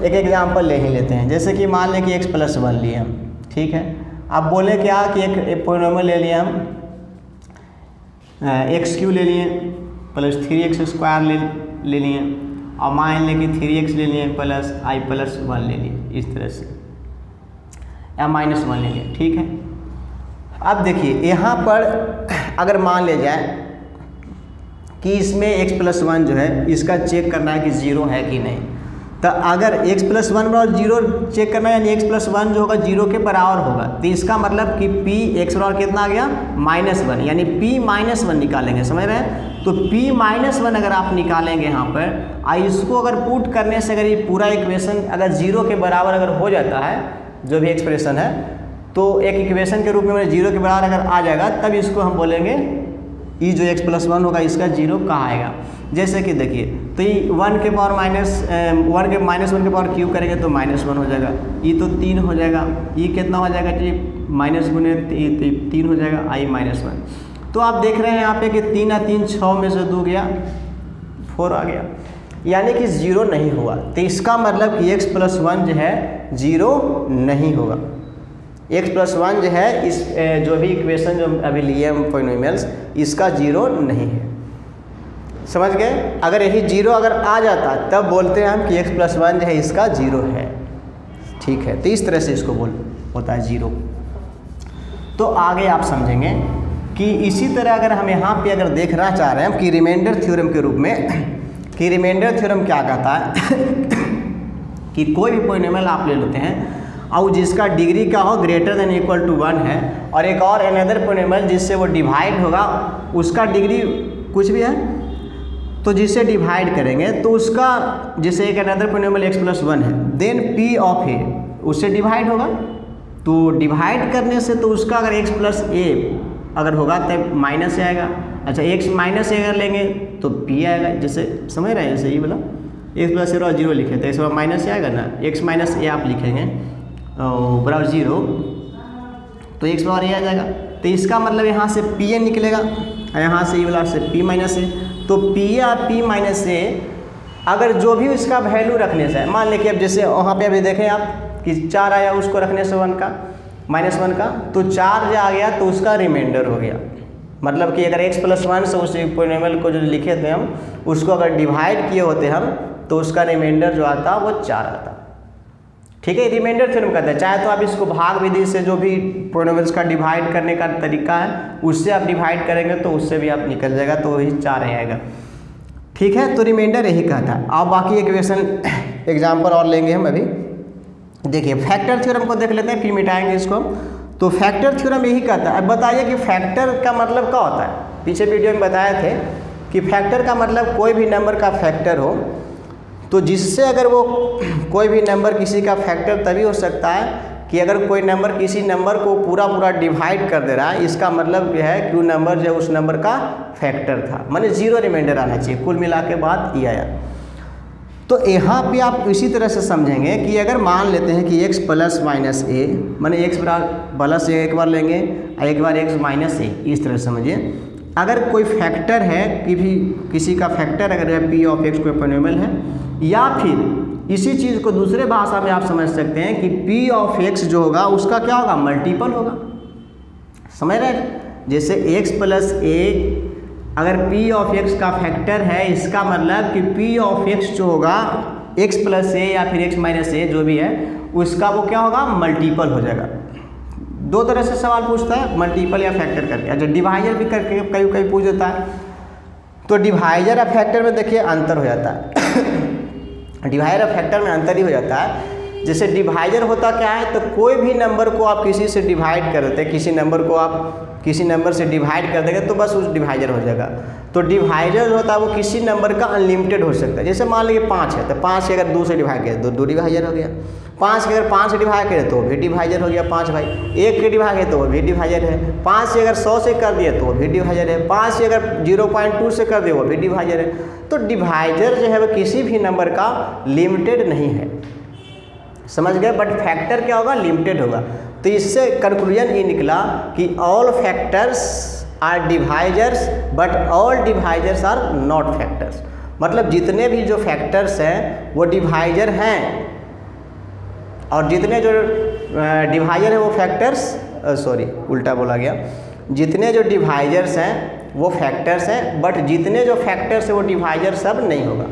Speaker 1: एक एग्जाम्पल ले ही लेते हैं। जैसे कि मान लें कि x प्लस 1 लिए हम, ठीक है। अब बोले क्या कि एक पोलिनोमियल ले लिए हम, x³ ले लिए प्लस 3x स्क्वायर ले लिए, और मान लें कि 3x ले लिए प्लस i प्लस 1 ले लिए, इस तरह से, या माइनस 1 ले लिए, ठीक है। अब देखिए यहाँ पर अगर मान ले जाए कि इसमें x प्लस 1 जो है इसका चेक करना है कि 0 है कि नहीं, तो अगर x प्लस 1 बराबर 0 चेक करना है, यानी x प्लस 1 जो होगा 0 के बराबर होगा, तो इसका मतलब कि p x बराबर कितना आ गया -1, यानी p -1 निकालेंगे। समझ रहे हैं? तो p -1 अगर आप निकालेंगे यहाँ पर, इसको अगर पुट करने से अगर ये पूरा इक्वेशन अगर 0 के बराबर अगर हो जाता है, जो भी एक्सप्रेशन है, तो एक इक्वेशन के रूप में 0 के बराबर अगर आ जाएगा तब इसको हम बोलेंगे ये जो x प्लस 1 होगा इसका 0 कहाँ आएगा। जैसे कि देखिए, तो ये 1 के पावर -1 के पावर क्यूब करेंगे तो -1 हो जाएगा, ये तो 3 हो जाएगा, ये कितना हो जाएगा जी माइनस गुने 3 हो जाएगा i -1। तो आप देख रहे हैं यहाँ पे कि 3 और 3 6 में से 2 गया 4 आ गया, यानी कि 0 नहीं हुआ। तो इसका मतलब कि x प्लस 1 जो है 0 नहीं होगा। x प्लस 1 जो है इस जो भी इक्वेशन जो अभी लिए हम पोलिनोमियल्स, इसका 0 नहीं है। समझ गए? अगर यही 0 अगर आ जाता तब बोलते हैं हम कि x प्लस 1 जो है इसका 0 है, ठीक है। तो इस तरह से इसको होता है 0। तो आगे आप समझेंगे कि इसी तरह अगर हम यहाँ पे अगर देखना चाह रहे हैं कि रिमाइंडर थ्योरम के रूप में, कि रिमाइंडर थ्योरम क्या कहता है कि कोई भी पोलिनोमियल आप ले लेते हैं और जिसका डिग्री क्या हो ग्रेटर देन इक्वल टू 1 है, और एक और अनदर पोलिनोमियल जिससे वो डिवाइड होगा उसका डिग्री कुछ भी है, तो जिससे डिवाइड करेंगे तो उसका, जैसे एक अनदर पोलिनोमियल x प्लस 1 है, देन p ऑफ a उससे डिवाइड होगा, तो डिवाइड करने से तो उसका अगर x प्लस a अगर होगा तब माइनस से आएगा। अच्छा, x माइनस से अगर लेंगे तो p आएगा, जैसे समझ रहे हैं, जैसे ये बोला x प्लस 0 लिखे तो x माइनस से आएगा ना, x माइनस a आप लिखेंगे बराबर 0, तो x बराबर a आ जाएगा। तो इसका मतलब यहाँ से p a निकलेगा, यहाँ से ये वाला से p माइनस a, तो p या p माइनस a अगर जो भी इसका वैल्यू रखने से, मान लें कि अब जैसे वहाँ पे अभी देखें आप कि 4 आया, उसको रखने से 1 का -1 का, तो 4 जो आ गया तो उसका रिमाइंडर हो गया। मतलब कि अगर x प्लस 1 से उस पोलिनोमियल को जो लिखे थे हम उसको अगर डिवाइड किए होते हम तो उसका रिमाइंडर जो आता वो 4 आता। ठीक है, रिमाइंडर थ्योरम कहते हैं। चाहे तो आप इसको भाग विधि से जो भी पॉलिनोमियल्स का डिवाइड करने का तरीका है उससे आप डिवाइड करेंगे तो उससे भी आप निकल जाएगा, तो वही 4 आएगा। ठीक है, तो रिमाइंडर यही कहता है। अब बाकी इक्वेशन एग्जाम्पल और लेंगे हम अभी। देखिए फैक्टर थ्योरम को देख लेते हैं, फिर मिटाएंगे इसको। तो फैक्टर थ्योरम यही कहता है। अब बताइए कि फैक्टर का मतलब क्या होता है। पीछे वीडियो में बताए थे कि फैक्टर का मतलब कोई भी नंबर का फैक्टर हो, तो जिससे अगर वो कोई भी नंबर किसी का फैक्टर तभी हो सकता है कि अगर कोई नंबर किसी नंबर को पूरा डिवाइड कर दे रहा है, इसका मतलब यह है कि वो नंबर जो उस नंबर का फैक्टर था, माने 0 रिमाइंडर आना चाहिए। कुल मिला के बाद ये आया। तो यहाँ पे आप इसी तरह से समझेंगे कि अगर मान लेते हैं कि x प्लस माइनस ए, माने x प्लस ए एक बार लेंगे और एक बार x माइनस ए, इस तरह से समझिए। अगर कोई फैक्टर है कि भी किसी का फैक्टर अगर है p ऑफ x कोई पॉलिनोमियल है, या फिर इसी चीज़ को दूसरे भाषा में आप समझ सकते हैं कि p ऑफ x जो होगा उसका क्या होगा, मल्टीपल होगा। समझ रहे हैं, जैसे x प्लस ए अगर p ऑफ x का फैक्टर है, इसका मतलब कि p ऑफ x जो होगा x प्लस ए या फिर x माइनस ए जो भी है उसका वो क्या होगा, मल्टीपल हो जाएगा। दो तरह से सवाल पूछता है, मल्टीपल या फैक्टर करके। अच्छा डिवाइजर भी करके कहीं पूछ देता है। तो डिवाइजर और फैक्टर में देखिए अंतर हो जाता है। डिवाइजर और फैक्टर में अंतर ही हो जाता है। जैसे डिवाइजर होता क्या है, तो कोई भी नंबर को आप किसी से डिवाइड कर देते हैं, किसी नंबर को आप किसी नंबर से डिवाइड कर देंगे तो बस उस डिवाइजर हो जाएगा। तो डिवाइजर जो होता है वो किसी नंबर का अनलिमिटेड हो सकता है। जैसे मान लीजिए 5 है, तो 5 के अगर 2 से डिवाइड करें तो 2 डिवाइजर हो गया। 5 के अगर 5 से डिवाइड करें तो भी डिवाइजर हो गया 5 भाई। 1 के डिवाइड है तो वो भी डिवाइजर है। 5 से अगर 100 से कर दिए तो वो भी डिवाइजर है। 5 से अगर 0.2 से कर दिए वो भी डिवाइजर है। तो डिवाइजर जो है वो किसी भी नंबर का लिमिटेड नहीं है, समझ गए। बट फैक्टर क्या होगा, लिमिटेड होगा। तो इससे कंक्लूजन ये निकला कि all factors are divisors but all divisors are not factors. मतलब जितने भी जो फैक्टर्स हैं वो डिवाइजर हैं, और जितने जो डिवाइजर हैं वो फैक्टर्स उल्टा बोला गया। जितने जो डिवाइजर्स हैं वो फैक्टर्स हैं, बट जितने जो फैक्टर्स हैं वो डिवाइजर सब नहीं होगा।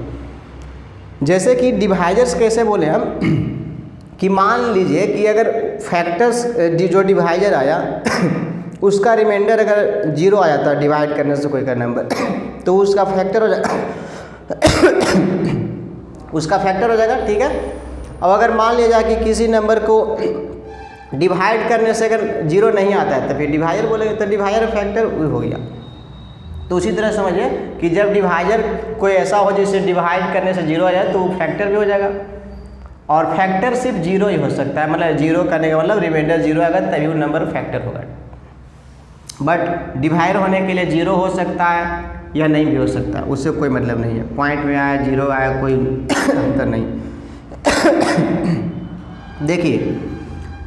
Speaker 1: जैसे कि डिवाइजर्स कैसे बोले हम कि मान लीजिए कि अगर फैक्टर्स जो डिवाइजर आया उसका रिमाइंडर अगर 0 आ जाता है डिवाइड करने से कोई का नंबर, तो उसका फैक्टर हो जाएगा उसका फैक्टर हो जाएगा। ठीक है। अब अगर मान लिया जाए कि किसी नंबर को डिवाइड करने से अगर 0 नहीं आता है तो फिर डिवाइजर बोलेंगे, तो डिवाइजर फैक्टर हो गया। तो उसी तरह समझिए कि जब डिवाइजर कोई ऐसा हो जिससे डिवाइड करने से 0 आ जाए तो वो फैक्टर भी हो जाएगा। और फैक्टर सिर्फ 0 ही हो सकता है, मतलब 0 करने का मतलब रिमाइंडर 0 आएगा तभी वो नंबर फैक्टर होगा। बट डिवाइड होने के लिए 0 हो सकता है या नहीं भी हो सकता, उससे कोई मतलब नहीं है। पॉइंट में आया 0 आया कोई अंतर नहीं। देखिए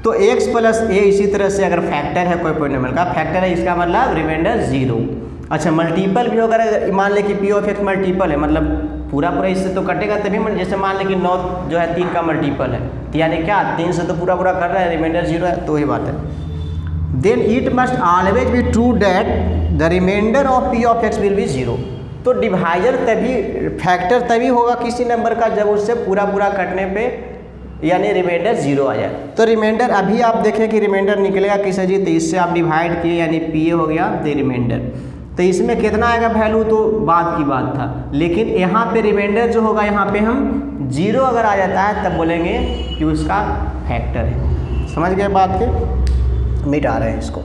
Speaker 1: तो x प्लस ए इसी तरह से अगर फैक्टर है कोई पॉलिनोमियल का फैक्टर है, इसका मतलब रिमाइंडर 0। अच्छा मल्टीपल भी होगा, मान लें कि p ऑफ x मल्टीपल है, मतलब पूरा इससे तो कटेगा तभी। जैसे मान लें कि 9 जो है 3 का मल्टीपल है, तो यानी क्या 3 से तो पूरा कर रहा है, रिमाइंडर 0 है, तो वही बात है। Then it must always be true that the remainder of p of x will be 0। तो डिवाइजर तभी फैक्टर तभी होगा किसी नंबर का जब उससे पूरा कटने पे यानी रिमाइंडर 0 आ जाए। तो रिमाइंडर अभी आप देखें कि रिमाइंडर निकलेगा किसे जी, तो इससे आप डिवाइड किए यानी pa हो गया द रिमाइंडर। तो इसमें कितना आएगा वैल्यू तो बाद की बात था, लेकिन यहाँ पे रिमाइंडर जो होगा यहाँ पे हम 0 अगर आ जाता है तब बोलेंगे कि उसका फैक्टर है। समझ गए बात के, मिटा रहे हैं इसको।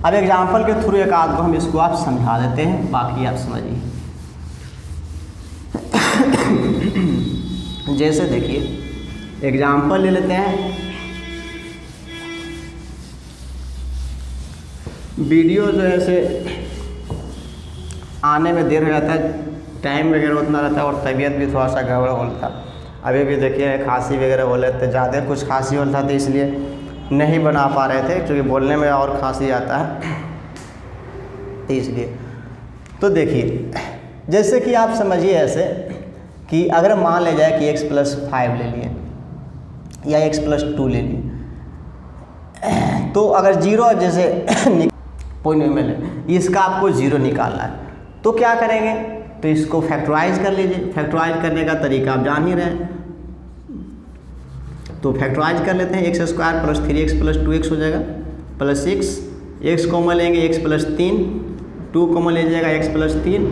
Speaker 1: अब एग्जाम्पल के थ्रू एक आध को हम इसको आप समझा देते हैं, बाकी आप समझिए। जैसे देखिए एग्जाम्पल ले लेते हैं। वीडियो जो है से आने में देर हो जाता है, टाइम वगैरह उतना रहता है और तबीयत भी थोड़ा सा गड़बड़ होता है। अभी भी देखिए खांसी वगैरह हो लेते, ज़्यादा कुछ खांसी होता था तो इसलिए नहीं बना पा रहे थे, क्योंकि बोलने में और खांसी आता है तो इसलिए। तो देखिए जैसे कि आप समझिए ऐसे कि अगर मान ले जाए कि x प्लस 5 ले लिए या x प्लस 2 ले लिए, तो अगर 0 जैसे पॉलिनोमियल है इसका आपको 0 निकालना है, तो क्या करेंगे, तो इसको फैक्टराइज कर लीजिए। फैक्टराइज करने का तरीका आप जान ही रहे हैं। तो फैक्टराइज कर लेते हैं, x square plus 3x plus 2x हो जाएगा प्लस 6, x कॉमन लेंगे x प्लस 3, 2 कॉमन ले जाएगा x प्लस 3,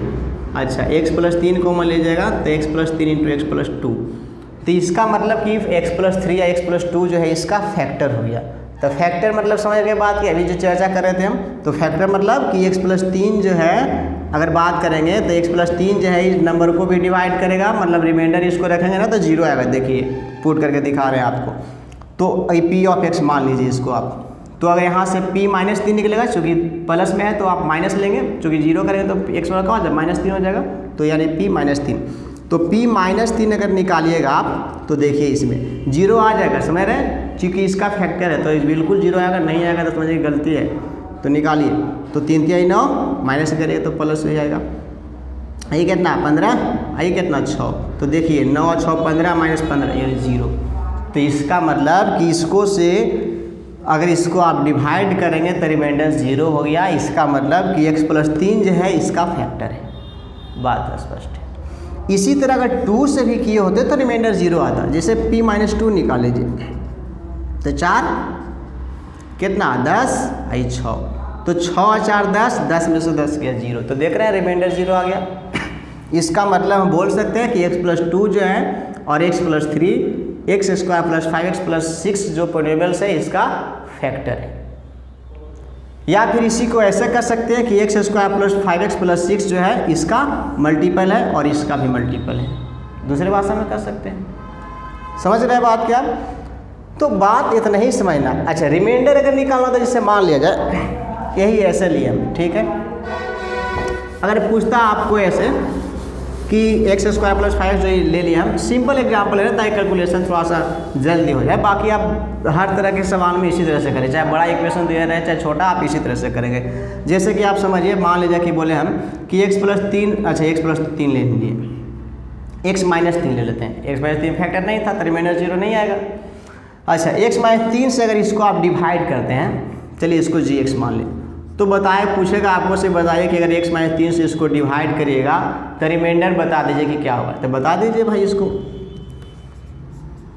Speaker 1: अच्छा x प्लस 3 कॉमन ले जाएगा तो x plus 3 into x plus 2। तो इसका मतलब कि x प्लस 3 या x प्लस 2 जो है इसका फैक्टर हो गया। तो फैक्टर मतलब समझ गए बात की, अभी जो चर्चा कर रहे थे हम, तो फैक्टर मतलब कि x प्लस 3 जो है अगर बात करेंगे तो x प्लस 3 जो है इस नंबर को भी डिवाइड करेगा, मतलब रिमाइंडर इसको रखेंगे ना तो जीरो आएगा। देखिए पुट करके दिखा रहे हैं आपको। तो p ऑफ x मान लीजिए इसको आप, तो अगर यहाँ से p माइनस 3 निकलेगा, चूँकि प्लस में है तो आप माइनस लेंगे, चूँकि जीरो करेंगे तो x वाला क्या हो जाएगा माइनस 3 हो जाएगा, तो यानी p माइनस 3। तो p माइनस 3 अगर निकालिएगा आप तो देखिए इसमें जीरो आ जाएगा, समझ रहे हैं, क्योंकि इसका फैक्टर है तो बिल्कुल जीरो आएगा, नहीं आएगा तो समझिए गलती है। तो निकालिए, तो 3 3 9 माइनस करिए तो प्लस हो जाएगा। ये कितना 15, ये कितना 6, तो देखिए 9 और 6 15 माइनस 15 यानी 0। तो इसका मतलब कि इसको से अगर इसको आप डिवाइड करेंगे तो रिमाइंडर 0 हो गया। इसका मतलब कि x प्लस 3 जो है इसका फैक्टर है, बात स्पष्ट है। इसी तरह अगर 2 से भी किए होते तो रिमाइंडर 0 आता, जैसे p माइनस 2 निकाल लीजिए तो 4 कितना 10 आई 6, तो 6 और 4 10, 10 में से 10 गया 0, तो देख रहे हैं रिमाइंडर 0 आ गया। इसका मतलब हम बोल सकते हैं कि x प्लस 2 जो है और x plus 3 x square plus 5x plus 6 जो पॉलिनोमियल्स है इसका फैक्टर है। या फिर इसी को ऐसे कर सकते हैं कि x square plus 5x plus 6 जो है इसका मल्टीपल है और इसका भी मल्टीपल है, दूसरे भाषा में कर सकते हैं। समझ रहे हैं बात क्या? तो बात इतना ही समझना। अच्छा, रिमाइंडर अगर निकालना तो जिससे मान लिया जाए यही ऐसे लिए हम, ठीक है। अगर पूछता आपको ऐसे कि एक्स स्क्वायर प्लस 5 जो ले लिया हम, सिंपल एग्जाम्पल है ताकि कैलकुलेशन थोड़ा सा जल्दी हो जाए। बाकी आप हर तरह के सवाल में इसी तरह से करें, चाहे बड़ा इक्वेशन दिया रहे चाहे छोटा, आप इसी तरह से करेंगे। जैसे कि आप समझिए, मान लीजिए कि बोले हम कि एक्स प्लस 3, अच्छा एक्स प्लस 3 ले लीजिए, एक्स माइनस 3 ले लेते हैं। एक्स माइनस 3 फैक्टर नहीं था तो रिमाइंडर 0 नहीं आएगा। अच्छा, एक्स माइनस 3 से अगर इसको आप डिवाइड करते हैं, चलिए इसको जी एक्स मान लें, तो बताए पूछेगा आपको से बताइए कि अगर x माइनस 3 से इसको डिवाइड करिएगा तो रिमाइंडर बता दीजिए कि क्या होगा। तो बता दीजिए भाई इसको,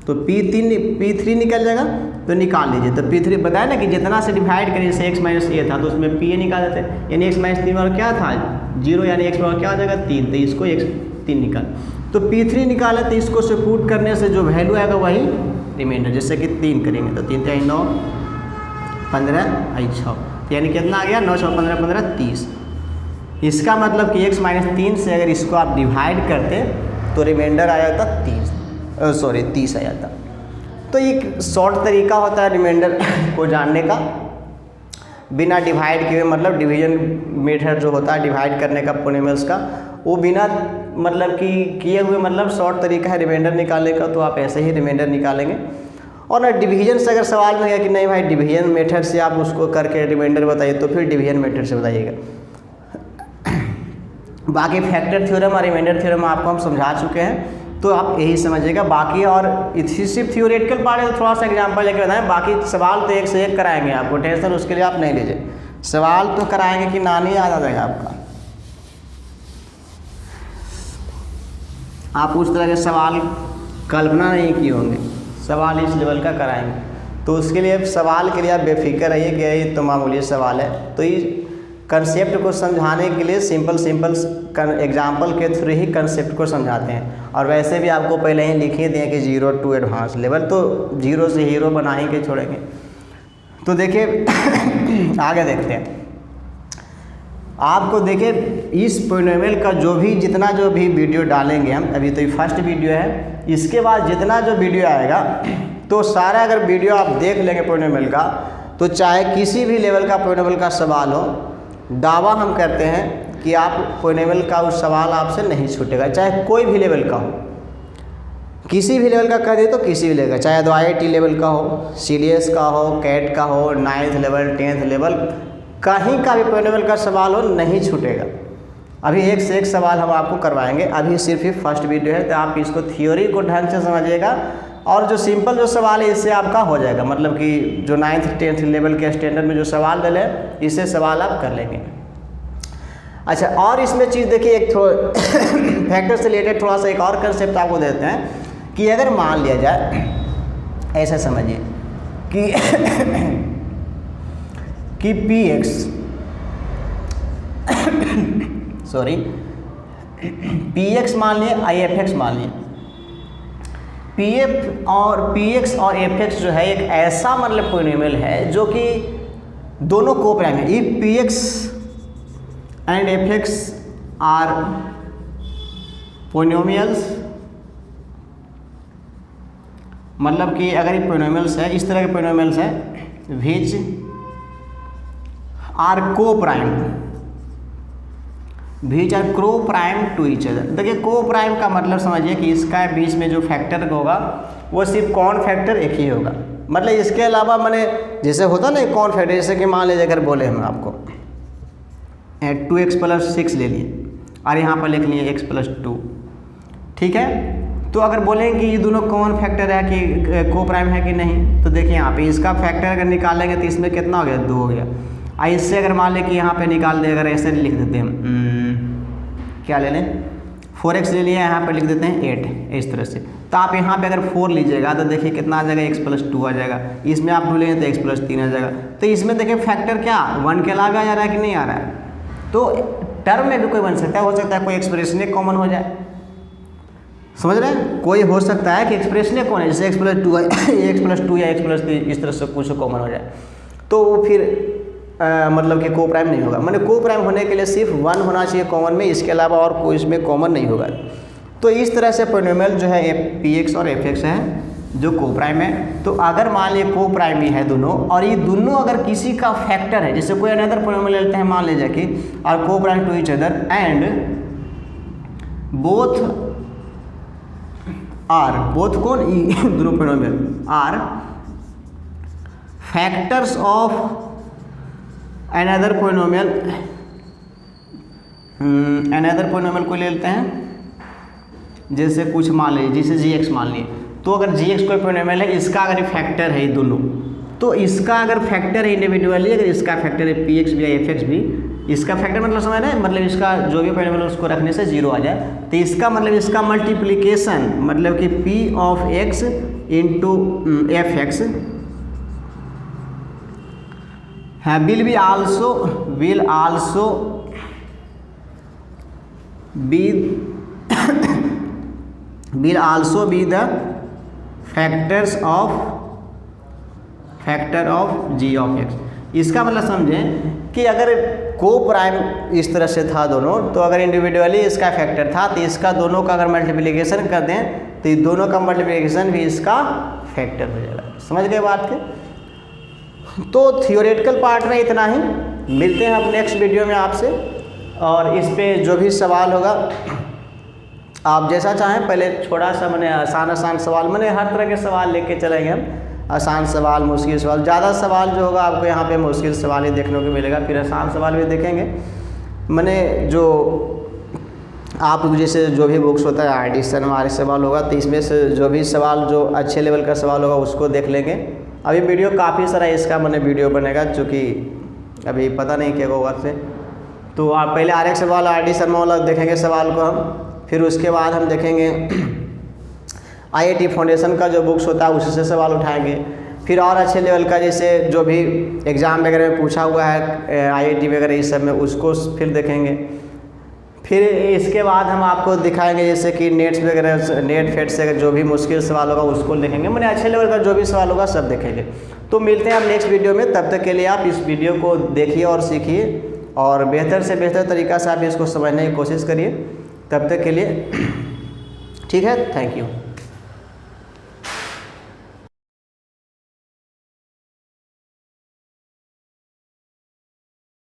Speaker 1: तो P3 निकल जाएगा, तो निकाल लीजिए। तो P3 बताया ना कि जितना से डिवाइड करिए, जैसे x माइनस a था तो उसमें P निकाल देते हैं, यानी x माइनस 3 वाला क्या था 0, यानी x वाला क्या हो जाएगा 3, तो इसको x3 निकाल। तो P3 निकाले तो इसको से पुट करने से जो वैल्यू आएगा वही रिमाइंडर, जैसे कि 3 करेंगे तो 3 3 9 15 आई 6, यानी कितना आ गया 9 6 15 15 30। इसका मतलब कि x माइनस 3 से अगर इसको आप डिवाइड करते तो रिमाइंडर आ जाता 30 आ जाता। तो एक शॉर्ट तरीका होता है रिमाइंडर को जानने का बिना डिवाइड किए, मतलब डिवीजन मेथड जो होता है डिवाइड करने का पॉलिनोमियल्स का, वो बिना मतलब कि किए हुए, मतलब शॉर्ट तरीका है रिमाइंडर निकालने का। तो आप ऐसे ही रिमाइंडर निकालेंगे। और ना डिवीजन से अगर सवाल में है कि नहीं भाई डिवीजन मेथड से आप उसको करके रिमाइंडर बताइए, तो फिर डिवीजन मेथड से बताइएगा। बाकी फैक्टर थ्योरम और रिमाइंडर थ्योरम आपको हम समझा चुके हैं, तो आप यही समझिएगा। बाकी और सिर्फ थ्योरेटिकल पार्ट है तो थोड़ा सा एग्जांपल लेके बताएं, बाकी सवाल तो एक से एक कराएंगे आपको, टेंशन उसके लिए आप नहीं लीजिए। सवाल तो कराएंगे कि नानी याद आ जाएगा आपका। आप उस तरह के सवाल कल्पना नहीं किए होंगे, सवाल इस लेवल का कराएंगे। तो उसके लिए सवाल के लिए आप बेफिक्र रहिए कि ये तो मामूली सवाल है। तो इस कंसेप्ट को समझाने के लिए सिंपल एग्जाम्पल के थ्रू ही कंसेप्ट को समझाते हैं। और वैसे भी आपको पहले ही लिख ही दिए कि 0 to एडवांस लेवल, तो 0 से हीरो बना ही के छोड़ेंगे। तो देखिए आगे देखते हैं। आपको देखिए इस पॉलिनोमियल का जितना जो भी वीडियो डालेंगे हम, अभी तो ये फर्स्ट वीडियो है, इसके बाद जितना जो वीडियो आएगा तो सारा अगर वीडियो आप देख लेंगे पॉलिनोमियल का, तो चाहे किसी भी लेवल का पॉलिनोमियल का सवाल हो, दावा हम करते हैं कि आप पॉलिनोमियल का उस सवाल आपसे नहीं छूटेगा, चाहे कोई भी लेवल का हो। किसी भी लेवल का कर दिए तो किसी भी लेवल का, चाहे तो IIT लेवल का हो, CDS का हो, कैट का हो, 9th लेवल 10th लेवल, कहीं का भी पॉलिनोमियल का सवाल हो नहीं छूटेगा। अभी एक से एक सवाल हम आपको करवाएंगे। अभी सिर्फ ही फर्स्ट वीडियो है, तो आप इसको थ्योरी को ढंग से समझिएगा, और जो सिंपल जो सवाल है इससे आपका हो जाएगा। मतलब कि जो 9th 10th लेवल के स्टैंडर्ड में जो सवाल डले इससे सवाल आप कर लेंगे। अच्छा, और इसमें चीज़ देखिए, एक फैक्टर से रिलेटेड थोड़ा सा एक और कंसेप्ट आपको देते हैं कि अगर मान लिया जाए ऐसा समझिए कि P x sorry P x मान लिए, आई एफ एक्स मान लिए। पी एक्स और एफ एक्स जो है एक ऐसा मतलब पॉलिनोमियल है जो कि दोनों को प्राइम है। If P X and F X are polynomials, मतलब कि अगर ये पॉलिनोमियल्स है, इस तरह के पॉलिनोमियल्स है विच आर को प्राइम, विच आर को प्राइम टू ईच अदर। देखिए को प्राइम का मतलब समझिए कि इसका बीच में जो फैक्टर होगा वो सिर्फ कॉमन फैक्टर एक ही होगा। मतलब इसके अलावा मैंने जैसे होता ना कॉमन फैक्टर, जैसे कि मान लीजिए अगर बोले हम आपको 2x+6 ले लिए और यहाँ पर लिख लिए x+2, ठीक है। तो अगर बोलेंगे कि ये दोनों कॉमन फैक्टर है कि को प्राइम है कि नहीं, तो देखिए यहाँ पे इसका फैक्टर अगर निकालेंगे तो इसमें कितना हो गया, 2 हो गया। और इससे अगर मान लें कि यहाँ पे निकाल दे, अगर ऐसे लिख देते हैं क्या ले लें 4x ले लिया, यहाँ पे लिख देते हैं 8 इस तरह से। तो आप यहाँ पे अगर 4 लीजिएगा तो देखिए कितना आ जाएगा, x+2 आ जाएगा। इसमें आप 2 लेंगे तो x+3 आ जाएगा। तो इसमें देखिए फैक्टर क्या 1 के अलावा आ रहा है कि नहीं आ रहा है। तो टर्म में भी कोई बन सकता है, हो सकता है कोई एक्सप्रेशन कॉमन हो जाए, समझ रहे हैं। कोई हो सकता है कि एक्सप्रेशन कौन है, जैसे x+2 है x+2 या x+3 इस तरह से कुछ कॉमन हो जाए, तो वो फिर मतलब कि को प्राइम नहीं होगा। मैंने को प्राइम होने के लिए सिर्फ 1 होना चाहिए कॉमन में, इसके अलावा और कोई इसमें कॉमन नहीं होगा। तो इस तरह से पॉलिनोमियल जो है पी एक्स और एफ एक्स है जो को प्राइम है। तो अगर मान लिया को प्राइम ही है दोनों, और ये दोनों अगर किसी का फैक्टर है, जैसे कोई अनदर पॉलिनोमियल लेते हैं मान लीजिए कि और को prime to each other and both कौन दोनों polynomial are factors of another polynomial को ले लेते हैं, जैसे कुछ मान लीजिए जैसे जी एक्स मान लिए। तो अगर जी एक्स कोई पॉलिनोमियल है, इसका अगर फैक्टर है दोनों, तो इसका अगर फैक्टर है इंडिविजुअली, अगर इसका फैक्टर है पी एक्स भी या एफ एक्स भी, इसका फैक्टर मतलब समझ रहे हैं, मतलब इसका जो भी पॉलिनोमियल उसको रखने से 0 आ जाए। तो इसका मतलब इसका मल्टीप्लिकेशन मतलब कि P of x into F x will also be the factor of g of x। इसका मतलब समझें कि अगर को प्राइम इस तरह से था दोनों, तो अगर इंडिविजुअली इसका फैक्टर था तो इसका दोनों का अगर मल्टीप्लिकेशन कर दें तो दोनों का मल्टीप्लिकेशन भी इसका फैक्टर हो जाएगा। समझ गए बात के। तो थियोरेटिकल पार्ट में इतना ही, मिलते हैं अब नेक्स्ट वीडियो में आपसे। और इस पे जो भी सवाल होगा आप जैसा चाहें, पहले थोड़ा सा मैंने आसान सवाल, मैंने हर तरह के सवाल लेके चलेंगे हम, आसान सवाल, मुश्किल सवाल। ज़्यादा सवाल जो होगा आपको यहाँ पे मुश्किल सवाल ही देखने को मिलेगा, फिर आसान सवाल भी देखेंगे। मैंने जो आप जैसे जो भी बुक्स होता है एडिशन हमारे सवाल होगा, तो इसमें से जो भी सवाल जो अच्छे लेवल का सवाल होगा उसको देख लेंगे। अभी वीडियो काफ़ी सारा इसका मैंने वीडियो बनेगा, चूँकि अभी पता नहीं क्या होगा से। तो आप पहले आर एक्स सवाल आर डी शर्मा वाला देखेंगे सवाल को हम, फिर उसके बाद हम देखेंगे IIT फाउंडेशन का जो बुक्स होता है उससे सवाल उठाएंगे। फिर और अच्छे लेवल का जैसे जो भी एग्ज़ाम वगैरह में पूछा हुआ है IIT वगैरह इस सब में, उसको फिर देखेंगे। फिर इसके बाद हम आपको दिखाएंगे जैसे कि नेट्स वगैरह, नेट फेट से जो भी मुश्किल सवाल होगा उसको देखेंगे। मैंने अच्छे लेवल का जो भी सवाल होगा सब देखेंगे। तो मिलते हैं अब नेक्स्ट वीडियो में, तब तक के लिए आप इस वीडियो को देखिए और सीखिए और बेहतर से बेहतर तरीक़ा से आप इसको समझने की कोशिश करिए। तब तक के लिए ठीक है, थैंक यू।